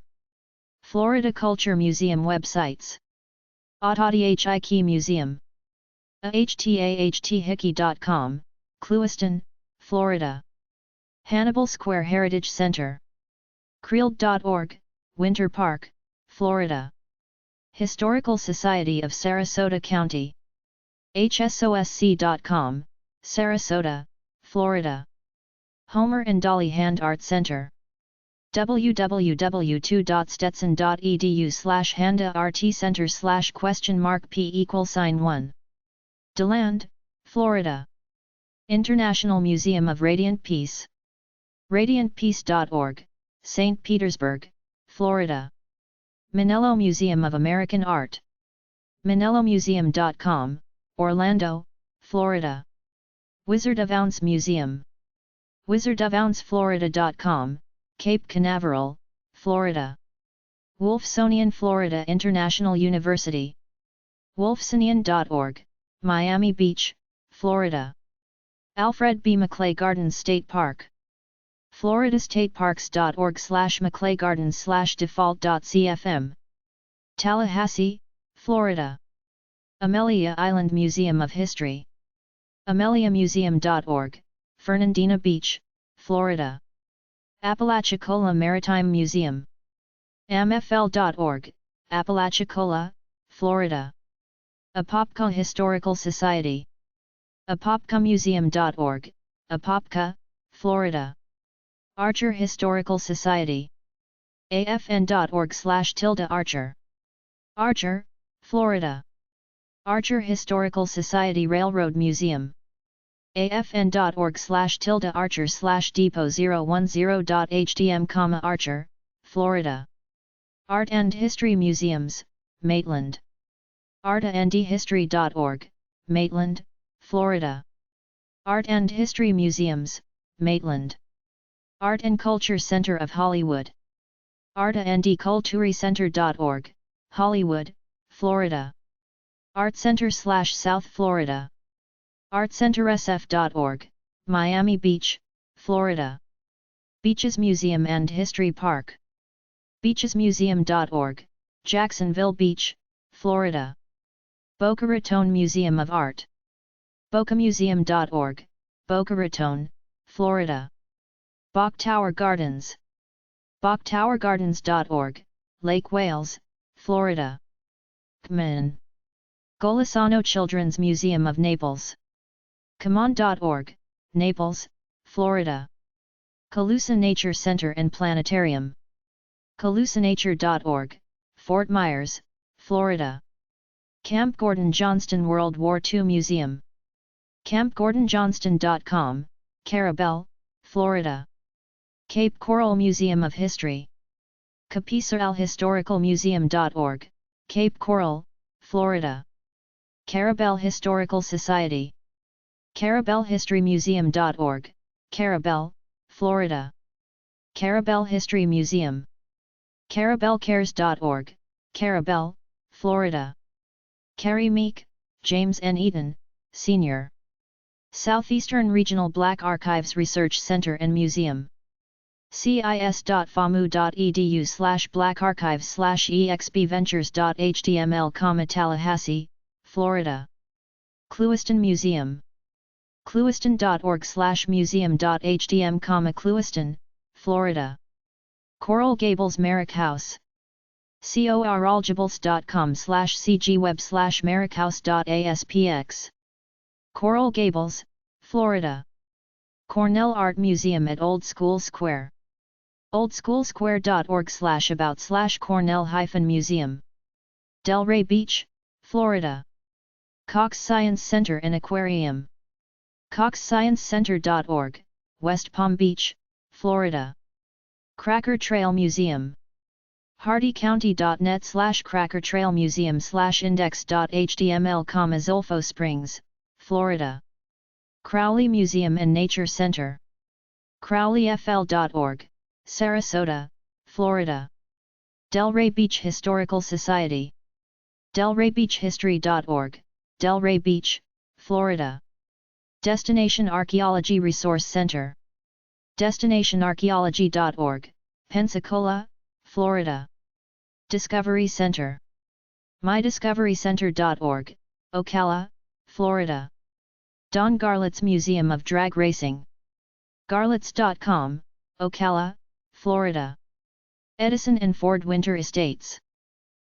Florida Culture Museum websites. Ottahiki Museum. ahtahthickey.com, Clewiston, Florida. Hannibal Square Heritage Center. Creel.org, Winter Park, Florida. Historical Society of Sarasota County. hsosc.com, Sarasota, Florida. Homer and Dolly Hand Art Center. www.stetson.edu/handa-rt-center/?p=1. DeLand, Florida. International Museum of Radiant Peace. radiantpeace.org, St. Petersburg, Florida. Manello Museum of American Art. manellomuseum.com, Orlando, Florida. Wizard of Ounce Museum. wizardofounceflorida.com, Cape Canaveral, Florida. Wolfsonian Florida International University. wolfsonian.org, Miami Beach, Florida. Alfred B. McClay Gardens State Park. floridastateparks.org/McClay-Gardens/default.cfm. Tallahassee, Florida. Amelia Island Museum of History. ameliamuseum.org, Fernandina Beach, Florida. Apalachicola Maritime Museum. amfl.org, Apalachicola, Florida. Apopka Historical Society. apopkamuseum.org, Apopka, Florida. Archer Historical Society. afn.org/Archer. Archer, Florida. Archer Historical Society Railroad Museum. afn.org/Archer/Depot010.htm, Archer, Florida. Art and History Museums, Maitland. artandhistory.org, Maitland, Florida. Art and History Museums, Maitland. Art and Culture Center of Hollywood. artandculturecenter.org, Hollywood, Florida. Art Center/South Florida. artcentersf.org, Miami Beach, Florida. Beaches Museum and History Park. beachesmuseum.org, Jacksonville Beach, Florida. Boca Raton Museum of Art. bocamuseum.org, Boca Raton, Florida. Bok Tower Gardens. boktowergardens.org, Lake Wales, Florida. Kman. Golisano Children's Museum of Naples. Kman.org, Naples, Florida. Calusa Nature Center and Planetarium. calusanature.org, Fort Myers, Florida. Camp Gordon Johnston World War II Museum. CampGordonJohnston.com, Carabel, Florida. Cape Coral Museum of History. CapistralHistoricalMuseum.org, Cape Coral, Florida. Carabel Historical Society. CarabelHistoryMuseum.org, Carabel, Florida. Carabel History Museum. CarabelCares.org, Carabel, Florida. Carrie Meek, James N. Eaton, Sr. Southeastern Regional Black Archives Research Center and Museum. cis.famu.edu/blackarchives/expventures.html, Tallahassee, Florida. Clewiston Museum. Clewiston.org/museum.htm, Clewiston, Florida. Coral Gables Merrick House. coralgables.com/cgweb/merrickhouse.aspx. Coral Gables, Florida. Cornell Art Museum at Old School Square. oldschoolsquare.org/about/Cornell-Museum. Delray Beach, Florida. Cox Science Center and Aquarium. coxsciencecenter.org, West Palm Beach, Florida. Cracker Trail Museum. hardycounty.net/crackertrailmuseum/index.html, Zolfo Springs, Florida. Crowley Museum and Nature Center. crowleyfl.org, Sarasota, Florida. Delray Beach Historical Society. delraybeachhistory.org, Delray Beach, Florida. Destination Archaeology Resource Center. destinationarchaeology.org, Pensacola, Florida. Discovery Center. mydiscoverycenter.org, Ocala, Florida. Don Garlits Museum of Drag Racing. garlits.com, Ocala, Florida. Edison and Ford Winter Estates.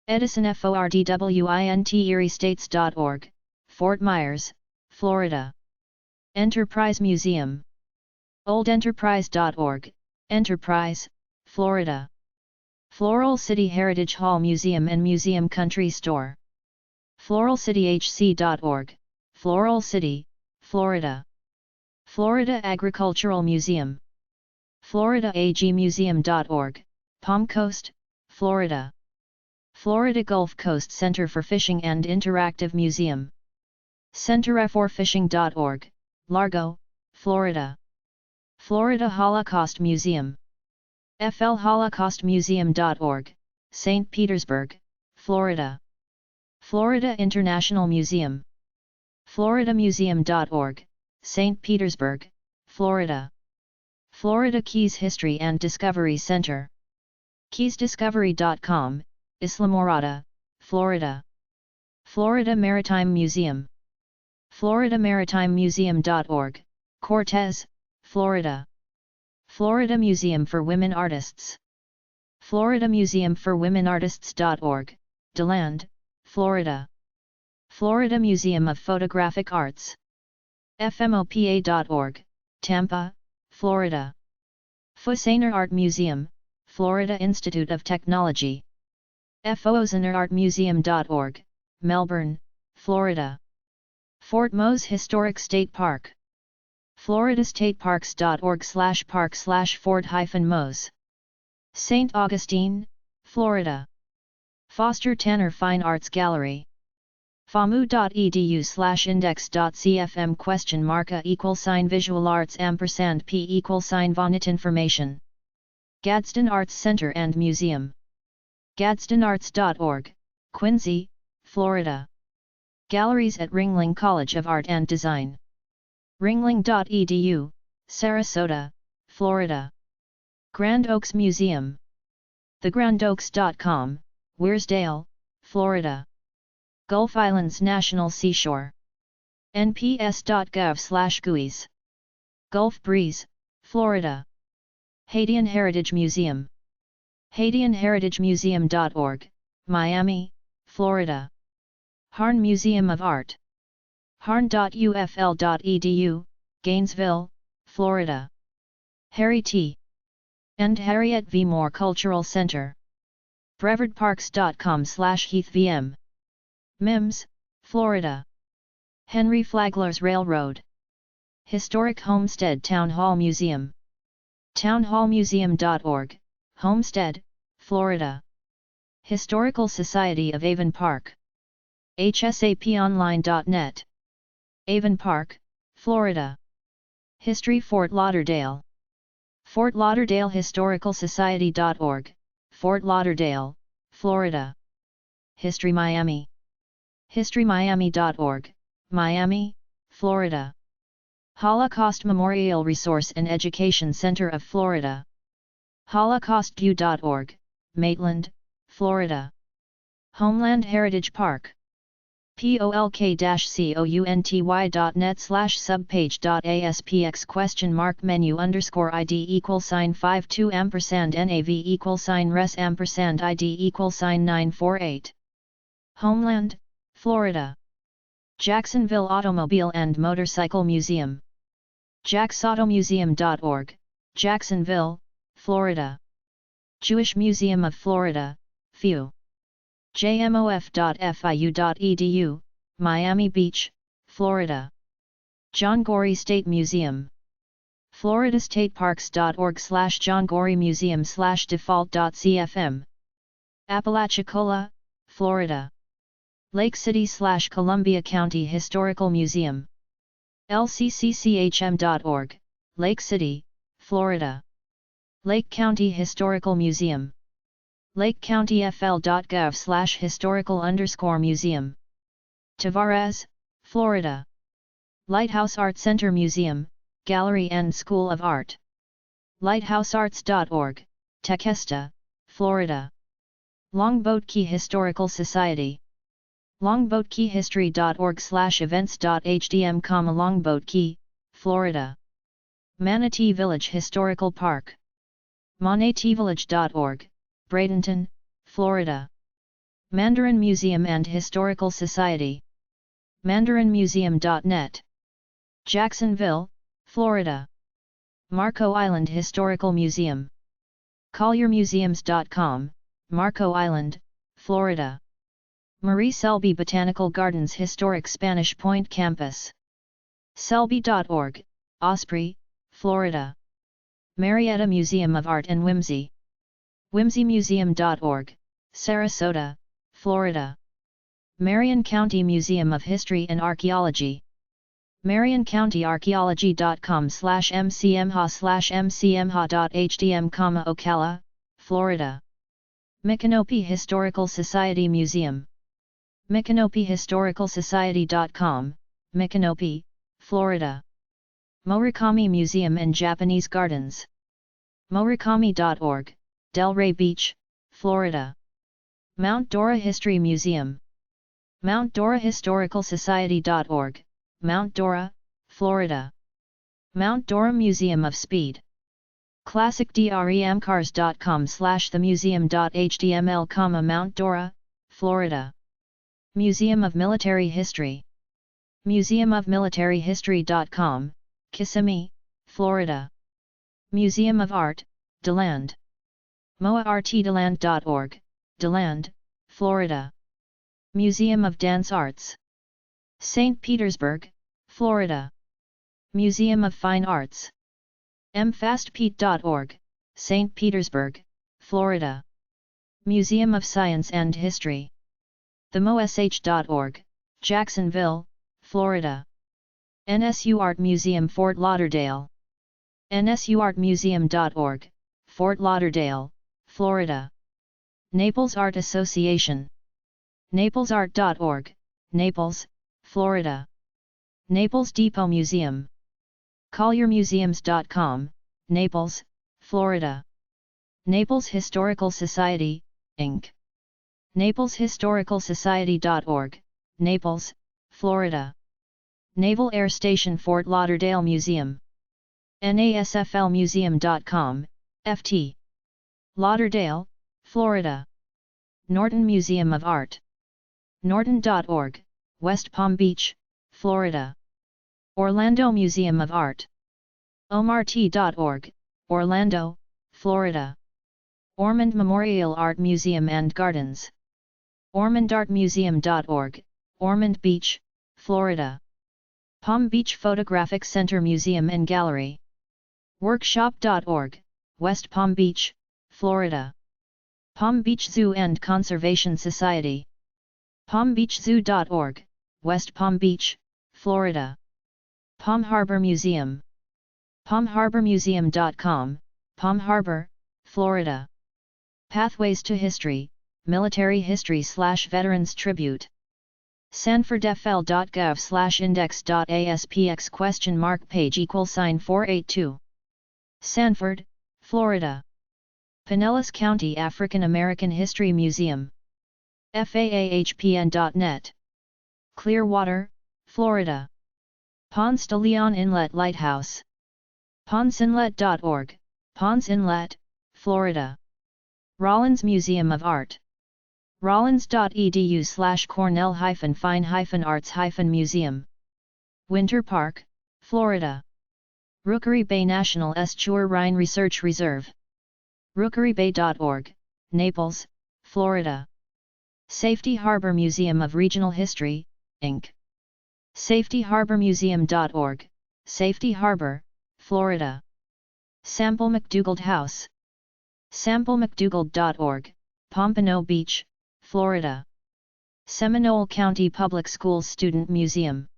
edisonfordwinterestates.org, Fort Myers, Florida. Enterprise Museum. oldenterprise.org, Enterprise, Florida. Floral City Heritage Hall Museum and Museum Country Store. floralcityhc.org, Floral City, Florida. Florida Agricultural Museum. floridaagmuseum.org, Palm Coast, Florida. Florida Gulf Coast Center for Fishing and Interactive Museum. centerforfishing.org, Largo, Florida. Florida Holocaust Museum. flholocaustmuseum.org, St. Petersburg, Florida. Florida International Museum. floridamuseum.org, St. Petersburg, Florida. Florida Keys History and Discovery Center. keysdiscovery.com, Islamorada, Florida. Florida Maritime Museum. floridamaritimmuseum.org, Cortez, Florida. Florida Museum for Women Artists. floridamuseumforwomenartists.org, DeLand, Florida. Florida Museum of Photographic Arts. fmopa.org, Tampa, Florida. Fusainer Art Museum, Florida Institute of Technology. fosanerartmuseum.org, Melbourne, Florida. Fort Mose Historic State Park. floridastateparks.org/park/fort-mose. St. Augustine, Florida. Foster Tanner Fine Arts Gallery. famu.edu/index.cfm ? Visual Arts &p Vonnet Information. Gadsden Arts Center and Museum. gadsdenarts.org, Quincy, Florida. Galleries at Ringling College of Art and Design. ringling.edu, Sarasota, Florida. Grand Oaks Museum. thegrandoaks.com, Weirsdale, Florida. Gulf Islands National Seashore. nps.gov/GUIs. Gulf Breeze, Florida. Haitian Heritage Museum. haitianheritagemuseum.org, Miami, Florida. Harn Museum of Art. harn.ufl.edu, Gainesville, Florida. Harry T. and Harriet V. Moore Cultural Center. brevardparks.com/heathvm. Mims, Florida. Henry Flagler's Railroad. Historic Homestead Town Hall Museum. townhallmuseum.org, Homestead, Florida. Historical Society of Avon Park. hsaponline.net. Avon Park, Florida. History Fort Lauderdale. Fort Lauderdale Historical Society.org, Fort Lauderdale, Florida. History Miami. historymiami.org, Miami, Florida. Holocaust Memorial Resource and Education Center of Florida. holocaustview.org, Maitland, Florida. Homeland Heritage Park. polk-county.net/subpage.aspx ?menu_id $52$NAV=res$ID=948. Homeland, Florida. Jacksonville Automobile and Motorcycle Museum. jaxautomuseum.org, Jacksonville, Florida. Jewish Museum of Florida, FEW. jmof.fiu.edu, Miami Beach, Florida. John Gorey State Museum. floridastateparks.org/John Gorey Museum/default.cfm. Apalachicola, Florida. Lake City/Columbia County Historical Museum. lccchm.org, Lake City, Florida. Lake County Historical Museum. lakecountyfl.gov/historical_museum. Tavares, Florida. Lighthouse Art Center Museum, Gallery and School of Art. lighthousearts.org, Tequesta, Florida. Longboat Key Historical Society. longboatkeyhistory.org/events.hdm, Longboat Key, Florida. Manatee Village Historical Park. manateevillage.org, Bradenton, Florida. Mandarin Museum and Historical Society. mandarinmuseum.net. Jacksonville, Florida. Marco Island Historical Museum. colliermuseums.com, Marco Island, Florida. Marie Selby Botanical Gardens Historic Spanish Point Campus. selby.org, Osprey, Florida. Marietta Museum of Art and Whimsy. whimsymuseum.org, Sarasota, Florida. Marion County Museum of History and Archaeology. marioncountyarchaeology.com/mcmha/mcmha.hdm, Ocala, Florida. Micanopy Historical Society Museum. micanopyhistoricalsociety.com, Micanopy, Florida. Morikami Museum and Japanese Gardens. morikami.org, Delray Beach, Florida. Mount Dora History Museum. Mount Dora Historical Society.org, Mount Dora, Florida. Mount Dora Museum of Speed. classicdremcars.com/themuseum.html, Mount Dora, Florida. Museum of Military History. museumofmilitaryhistory.com, Kissimmee, Florida. Museum of Art, DeLand. moaartdeland.org, DeLand, Florida. Museum of Dance Arts. St. Petersburg, Florida. Museum of Fine Arts. mfastpete.org, St. Petersburg, Florida. Museum of Science and History. themosh.org, Jacksonville, Florida. NSU Art Museum Fort Lauderdale. nsuartmuseum.org, Fort Lauderdale, Florida. Naples Art Association. naplesart.org, Naples, Florida. Naples Depot Museum. colliermuseums.com, Naples, Florida. Naples Historical Society, Inc. napleshistoricalsociety.org, Naples, Florida. Naval Air Station Fort Lauderdale Museum. nasflmuseum.com, FT. Lauderdale, Florida. Norton Museum of Art. norton.org, West Palm Beach, Florida. Orlando Museum of Art. omrt.org, Orlando, Florida. Ormond Memorial Art Museum and Gardens. OrmondArtMuseum.org, Ormond Beach, Florida. Palm Beach Photographic Center Museum and Gallery. Workshop.org, West Palm Beach, Florida. Palm Beach Zoo and Conservation Society. PalmBeachZoo.org, West Palm Beach, Florida. Palm Harbor Museum. PalmHarborMuseum.com, Palm Harbor, Florida. Pathways to History, Military History/Veterans Tribute. sanfordfl.gov/index.aspx page =482. Sanford, Florida. Pinellas County African American History Museum. FAAHPN.net. Clearwater, Florida. Ponce de Leon Inlet Lighthouse. PonceInlet.org, Ponce Inlet, Florida. Rollins Museum of Art. rollins.edu/cornell-fine-arts-museum. Winter Park, Florida. Rookery Bay National Estuarine Research Reserve. RookeryBay.org, Naples, Florida. Safety Harbor Museum of Regional History, Inc. SafetyHarborMuseum.org, Safety Harbor, Florida. Sample McDougald House. SampleMcDougald.org, Pompano Beach, Florida. Seminole County Public Schools Student Museum.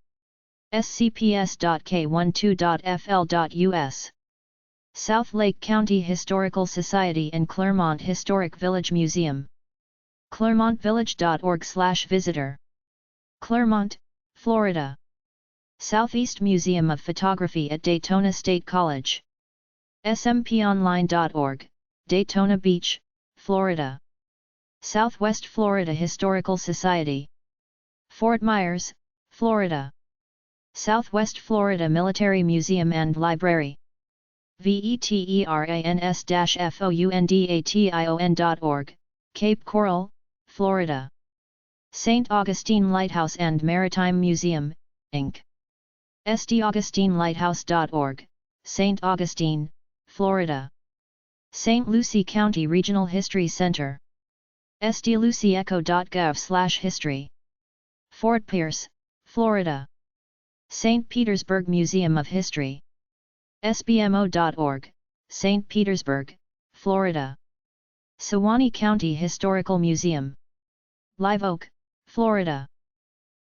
scps.k12.fl.us. South Lake County Historical Society and Claremont Historic Village Museum. ClaremontVillage.org/visitor. Claremont, Florida. Southeast Museum of Photography at Daytona State College. smponline.org, Daytona Beach, Florida. Southwest Florida Historical Society. Fort Myers, Florida. Southwest Florida Military Museum and Library. veterans-foundation.org, Cape Coral, Florida. St. Augustine Lighthouse and Maritime Museum, Inc. staugustine-lighthouse.org, St. Augustine, Florida. St. Lucie County Regional History Center. stlucieecho.gov/history. Fort Pierce, Florida. St. Petersburg Museum of History. sbmo.org, St. Petersburg, Florida. Sewanee County Historical Museum. Live Oak, Florida.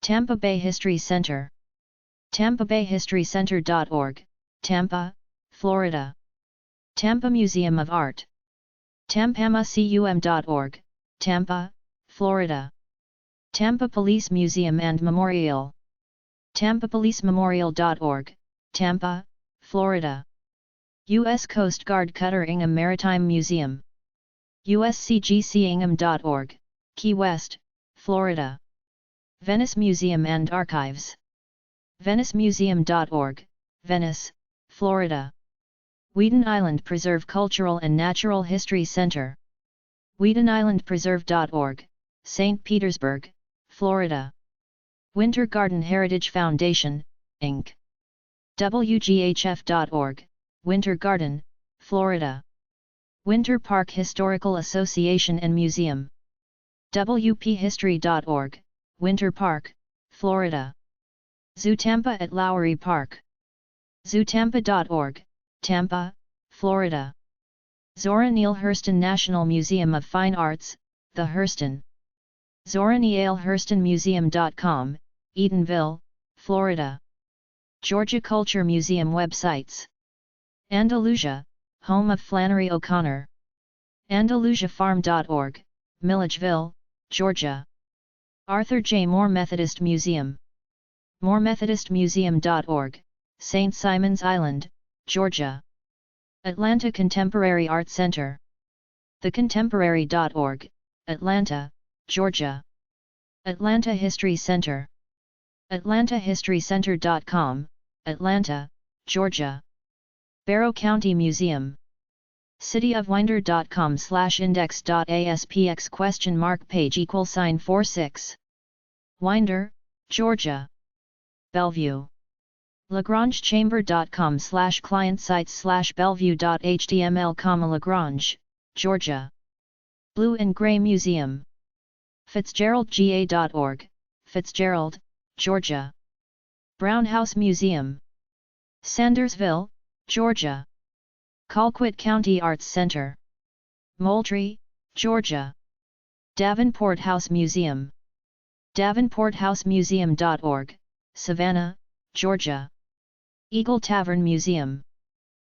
Tampa Bay History Center. tampabayhistorycenter.org, Tampa, Florida. Tampa Museum of Art. tampamacum.org, Tampa, Florida. Tampa Police Museum and Memorial. tampapolicememorial.org, Tampa, Florida. U.S. Coast Guard Cutter Ingham Maritime Museum. uscgcingham.org, Key West, Florida. Venice Museum and Archives. venicemuseum.org, Venice, Florida. Weeden Island Preserve Cultural and Natural History Center. WeedenIslandPreserve.org, St. Petersburg, Florida. Winter Garden Heritage Foundation, Inc. WGHF.org, Winter Garden, Florida. Winter Park Historical Association and Museum. WPHistory.org, Winter Park, Florida. Zoo Tampa at Lowry Park. ZooTampa.org, Tampa, Florida. Zora Neale Hurston National Museum of Fine Arts, the Hurston. ZoraNealeHurstonMuseum.com, Edenville, Florida. Georgia Culture Museum websites. Andalusia, home of Flannery O'Connor. AndalusiaFarm.org, Milledgeville, Georgia. Arthur J. Moore Methodist Museum. MooreMethodistMuseum.org, St. Simons Island, Georgia. Atlanta Contemporary Art Center. TheContemporary.org, Atlanta, Georgia. Atlanta History Center. AtlantaHistoryCenter.com, Atlanta, Georgia. Barrow County Museum. cityofwinder.com/index.aspx page =46. Winder, Georgia. Bellevue. lagrangechamber.com/client sites/bellevue.html, Lagrange, Georgia. Blue and Gray Museum. FitzgeraldGA.org, Fitzgerald, Georgia. Brown House Museum. Sandersville, Georgia. Colquitt County Arts Center. Moultrie, Georgia. Davenport House Museum. DavenportHouseMuseum.org, Savannah, Georgia. Eagle Tavern Museum.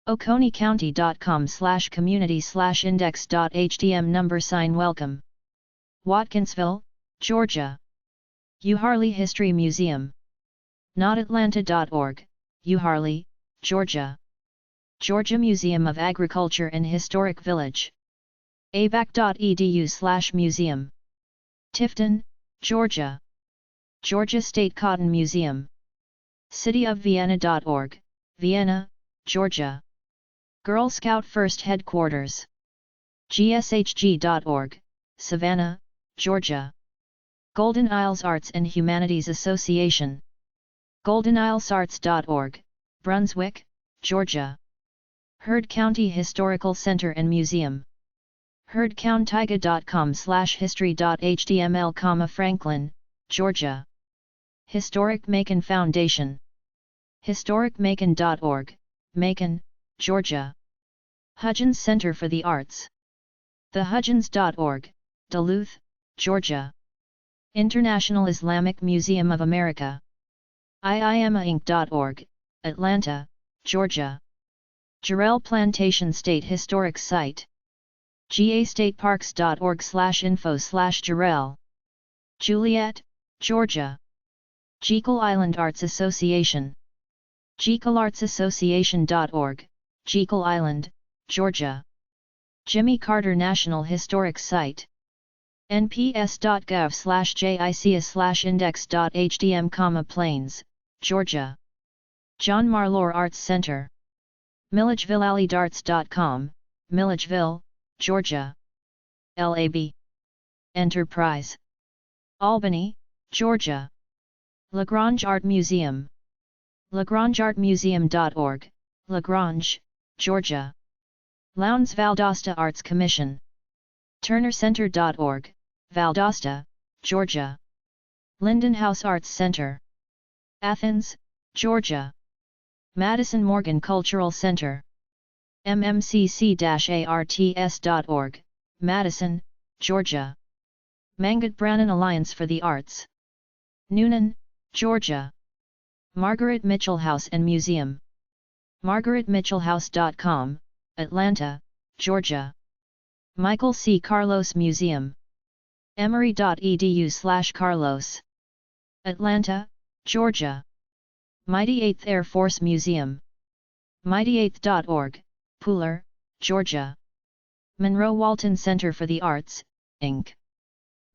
oconeycounty.com/community/index.htm number sign welcome. Watkinsville, Georgia. Uharley History Museum. NotAtlanta.org, Uharley, Georgia. Georgia Museum of Agriculture and Historic Village. abac.edu/museum. Tifton, Georgia. Georgia State Cotton Museum. cityofvienna.org, Vienna, Georgia. Girl Scout First Headquarters. gshg.org, Savannah, Georgia. Golden Isles Arts and Humanities Association. goldenilesarts.org, Brunswick, Georgia. Heard County Historical Center and Museum. heardcountyga.com/history.html, Franklin, Georgia. Historic Macon Foundation. historicmacon.org, Macon, Georgia. Hudgens Center for the Arts. thehudgens.org, Duluth, Georgia. International Islamic Museum of America. iimainc.org, Atlanta, Georgia. Jarrell Plantation State Historic Site. gastateparks.org/info/Jarrell. Juliet, Georgia. Jekyll Island Arts Association. JekyllArtsAssociation.org, Jekyll Island, Georgia. Jimmy Carter National Historic Site. nps.gov/jica/index.htm, Plains, Georgia. John Marlore Arts Center. MilledgeVilleAlleyDarts.com, Milledgeville, Georgia. LAB Enterprise. Albany, Georgia. Lagrange Art Museum. LagrangeArtMuseum.org, Lagrange, Georgia. Lowndes Valdosta Arts Commission. TurnerCenter.org, Valdosta, Georgia. Linden House Arts Center. Athens, Georgia. Madison Morgan Cultural Center. MMCC-arts.org, Madison, Georgia. Mangat Brannan Alliance for the Arts. Noonan, Georgia. Margaret Mitchell House and Museum. margaretmitchellhouse.com, Atlanta, Georgia. Michael C. Carlos Museum. emory.edu/Carlos. Atlanta, Georgia. Mighty 8th Air Force Museum. mighty8th.org, Pooler, Georgia. Monroe Walton Center for the Arts, Inc.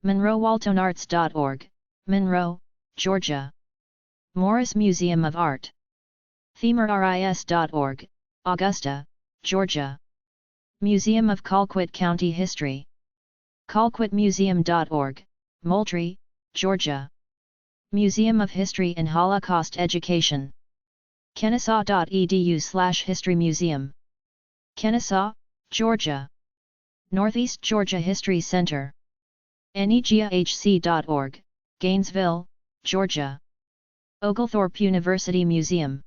monroewaltonarts.org, Monroe, Georgia. Morris Museum of Art. themerris.org, Augusta, Georgia. Museum of Colquitt County History. colquittmuseum.org, Moultrie, Georgia. Museum of History and Holocaust Education. kennesaw.edu/History Museum. Kennesaw, Georgia. Northeast Georgia History Center. negahc.org, Gainesville, Georgia. Oglethorpe University Museum.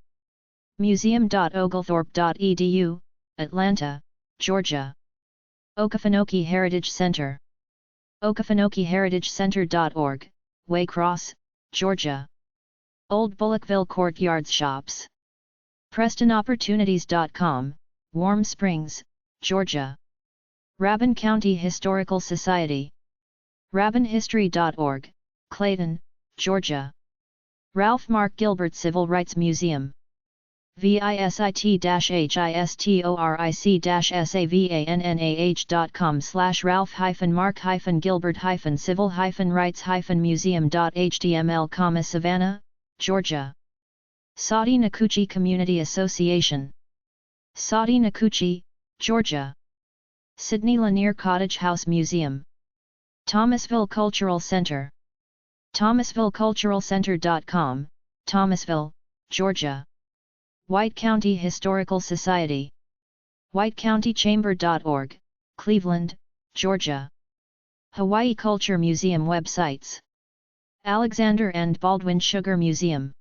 museum.oglethorpe.edu, Atlanta, Georgia. Okefenokee Heritage Center. okefenokeeheritagecenter.org, Waycross, Georgia. Old Bullockville Courtyards Shops. PrestonOpportunities.com, Warm Springs, Georgia. Rabun County Historical Society. rabunhistory.org, Clayton, Georgia. Ralph Mark Gilbert Civil Rights Museum. visitors.ralph-mark-gilbert-civil-rights-museum.html, Savannah, Georgia. Saudi Nakuchi Community Association. Saudi Nakuchi, Georgia. Sydney Lanier Cottage House Museum. Thomasville Cultural Center. thomasvilleculturalcenter.com, Thomasville, Georgia. White County Historical Society. whitecountychamber.org, Cleveland, Georgia. Hawaii Culture Museum websites. Alexander and Baldwin Sugar Museum.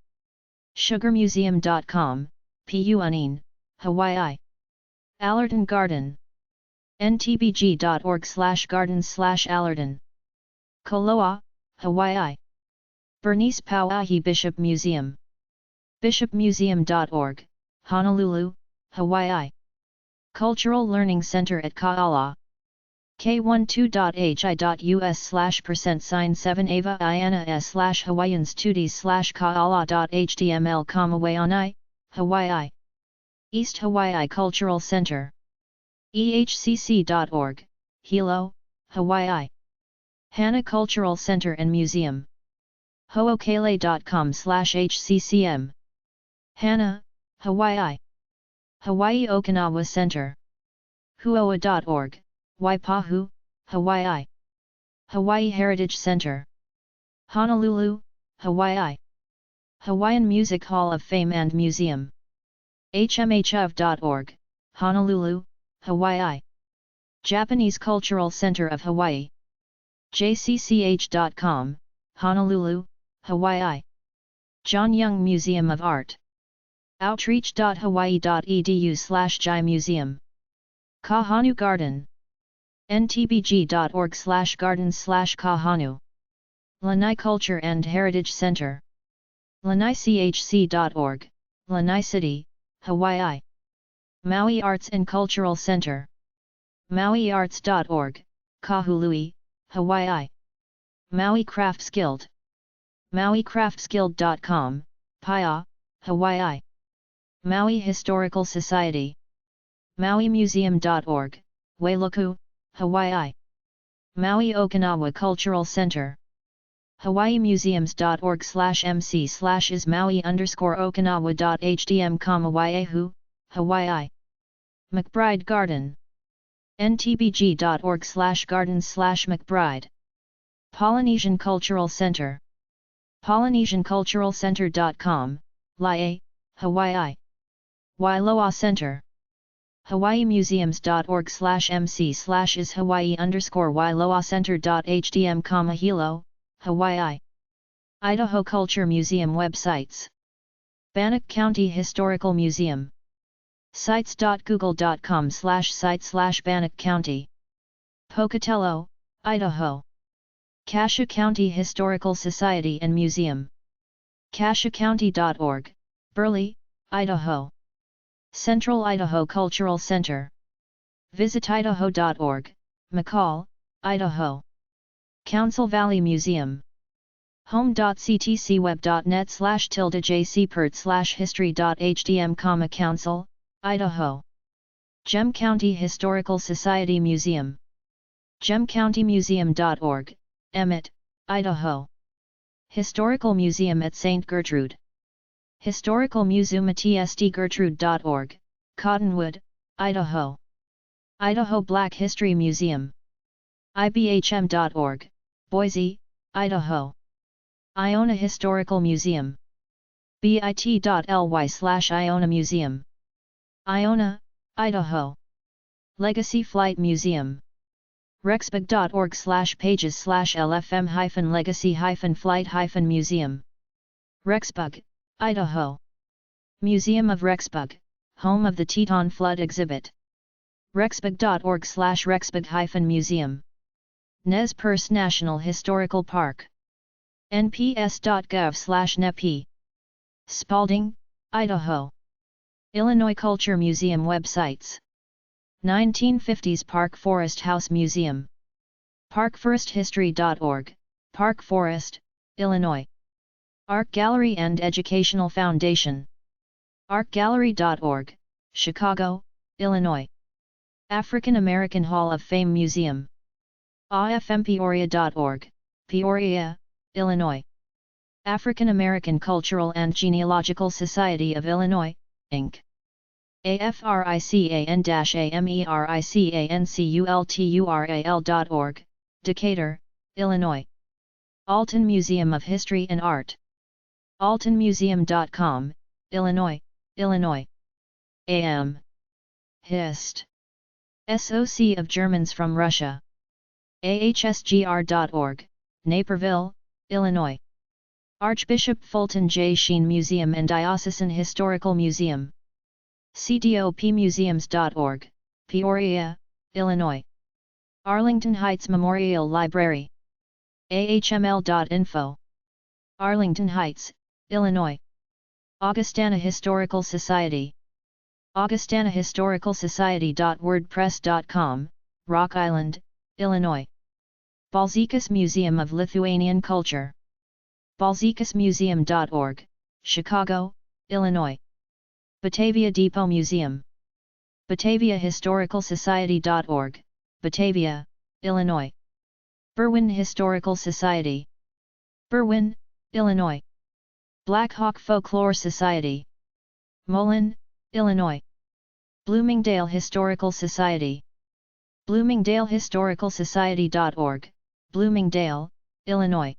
sugarmuseum.com, Pu'unin, Hawaii. Allerton Garden. ntbg.org/gardens/Allerton. Koloa, Hawaii. Bernice Pauahi Bishop Museum. bishopmuseum.org, Honolulu, Hawaii. Cultural Learning Center at Ka'ala. k12.hi.us/%sign7 ava iana s/Hawaiians 2d/Ka'ala.html, Waianae, Hawaii. East Hawaii Cultural Center. ehcc.org, Hilo, Hawaii. Hana Cultural Center and Museum. hookele.com/hccm. Hana, Hawaii. Hawaii Okinawa Center. huoa.org, Waipahu, Hawaii. Hawaii Heritage Center. Honolulu, Hawaii. Hawaiian Music Hall of Fame and Museum. hmhov.org, Honolulu, Hawaii. Japanese Cultural Center of Hawaii. jcch.com, Honolulu, Hawaii. John Young Museum of Art. outreach.hawaii.edu/Jai Museum. Kahanu Garden. ntbg.org/gardens/Kahanu. Lanai Culture and Heritage Center. lanaicchc.org, Lanai City, Hawaii. Maui Arts and Cultural Center. mauiarts.org, Kahului, Hawaii. Maui Crafts Guild. mauicraftsguild.com, Paia, Hawaii. Maui Historical Society. mauimuseum.org, Wailuku, Hawaii. Maui Okinawa Cultural Center. hawaiimuseums.org/mc/is Maui_Okinawa.hdm, Waiahu, Hawaii. McBride Garden. ntbg.org/gardens/McBride. Polynesian Cultural Center. polynesianculturalcenter.com, Laie, Hawaii. Wailoa Center. hawaiimuseums.org/mc/is Hawaii_Wailoa Center.hdm, Hilo, Hawaii. Idaho Culture Museum websites. Bannock County Historical Museum. sites.google.com/site/Bannock County. Pocatello, Idaho. Cassia County Historical Society and Museum. casciacounty.org, Burley, Idaho. Central Idaho Cultural Center. visitidaho.org, McCall, Idaho. Council Valley Museum. home.ctcweb.net/jcpert/history.hdm, Council, Idaho. Gem County Historical Society Museum. gemcountymuseum.org, Emmett, Idaho. Historical Museum at St. Gertrude. Historical Museum at tstgertrude.org, Cottonwood, Idaho. Idaho Black History Museum. ibhm.org, Boise, Idaho. Iona Historical Museum. bit.ly/Iona Museum. Iona, Idaho. Legacy Flight Museum. rexburg.org/pages/lfm-legacy-flight-museum. Rexburg, Idaho. Museum of Rexburg, home of the Teton Flood exhibit. rexburg.org/rexburg-museum. Nez Perce National Historical Park. nps.gov/nepi. Spalding, Idaho. Illinois Culture Museum websites. 1950s Park Forest House Museum. parkforesthistory.org, Park Forest, Illinois. Art Gallery and Educational Foundation. artgallery.org, Chicago, Illinois. African American Hall of Fame Museum. afmpeoria.org, Peoria, Illinois. African American Cultural and Genealogical Society of Illinois, Inc. african-americancultural.org, Decatur, Illinois. Alton Museum of History and Art. altonmuseum.com, Illinois, Illinois. AM. Hist. SOC of Germans from Russia. ahsgr.org, Naperville, Illinois. Archbishop Fulton J. Sheen Museum and Diocesan Historical Museum. cdopmuseums.org, Peoria, Illinois. Arlington Heights Memorial Library. ahml.info. Arlington Heights, Illinois. Augustana Historical Society. augustanahistoricalsociety.wordpress.com, Rock Island, Illinois. Balzekas Museum of Lithuanian Culture. balzekasmuseum.org, Chicago, Illinois. Batavia Depot Museum. bataviahistoricalsociety.org, Batavia, Illinois. Berwyn Historical Society. Berwyn, Illinois. Black Hawk Folklore Society. Mullen, Illinois. Bloomingdale Historical Society. bloomingdalehistoricalsociety.org, Bloomingdale, Illinois.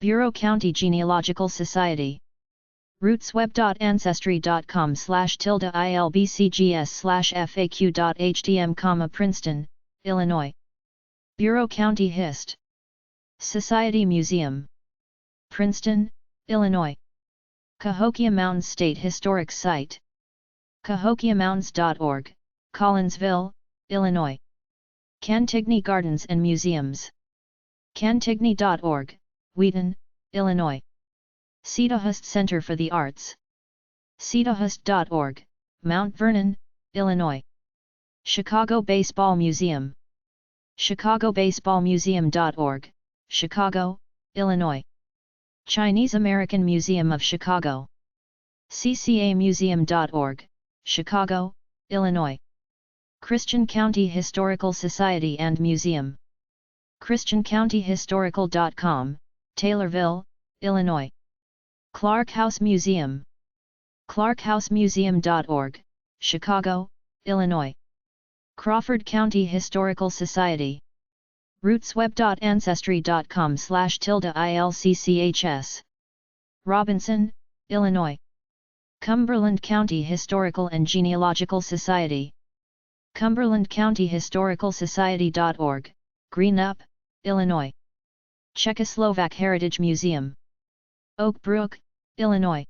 Bureau County Genealogical Society. rootsweb.ancestry.com/ilbcgs/faq.htm, Princeton, Illinois. Bureau County Hist. Society Museum. Princeton, Illinois. Cahokia Mountains State Historic Site. cahokiamountains.org, Collinsville, Illinois. Cantigny Gardens and Museums. cantigny.org, Wheaton, Illinois. Cedarhurst Center for the Arts. cedarhurst.org, Mount Vernon, Illinois. Chicago Baseball Museum. chicagobaseballmuseum.org, Chicago, Illinois. Chinese American Museum of Chicago. ccamuseum.org, Chicago, Illinois. Christian County Historical Society and Museum. christiancountyhistorical.com, Taylorville, Illinois. Clark House Museum. clarkhousemuseum.org, Chicago, Illinois. Crawford County Historical Society. rootsweb.ancestry.com/ilcchs. Robinson, Illinois. Cumberland County Historical and Genealogical Society. Cumberland County Historical Society.org, Greenup, Illinois. Czechoslovak Heritage Museum. Oak Brook, Illinois.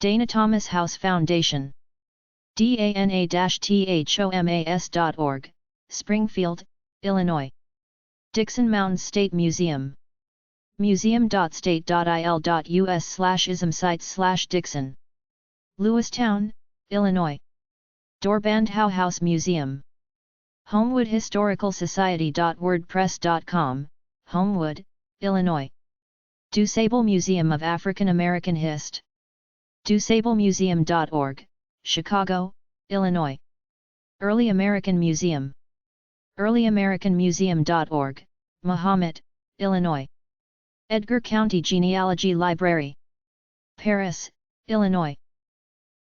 Dana Thomas House Foundation. dana-thomas.org, Springfield, Illinois. Dixon Mountain State Museum. museum.state.il.us/ismsites/Dixon. Lewistown, Illinois. Doorband House Museum. Homewood Historical Society.wordpress.com, Homewood, Illinois. DuSable Museum of African American Hist. dusablemuseum.org, Chicago, Illinois. Early American Museum. earlyamericanmuseum.org, Mahomet, Illinois. Edgar County Genealogy Library. Paris, Illinois.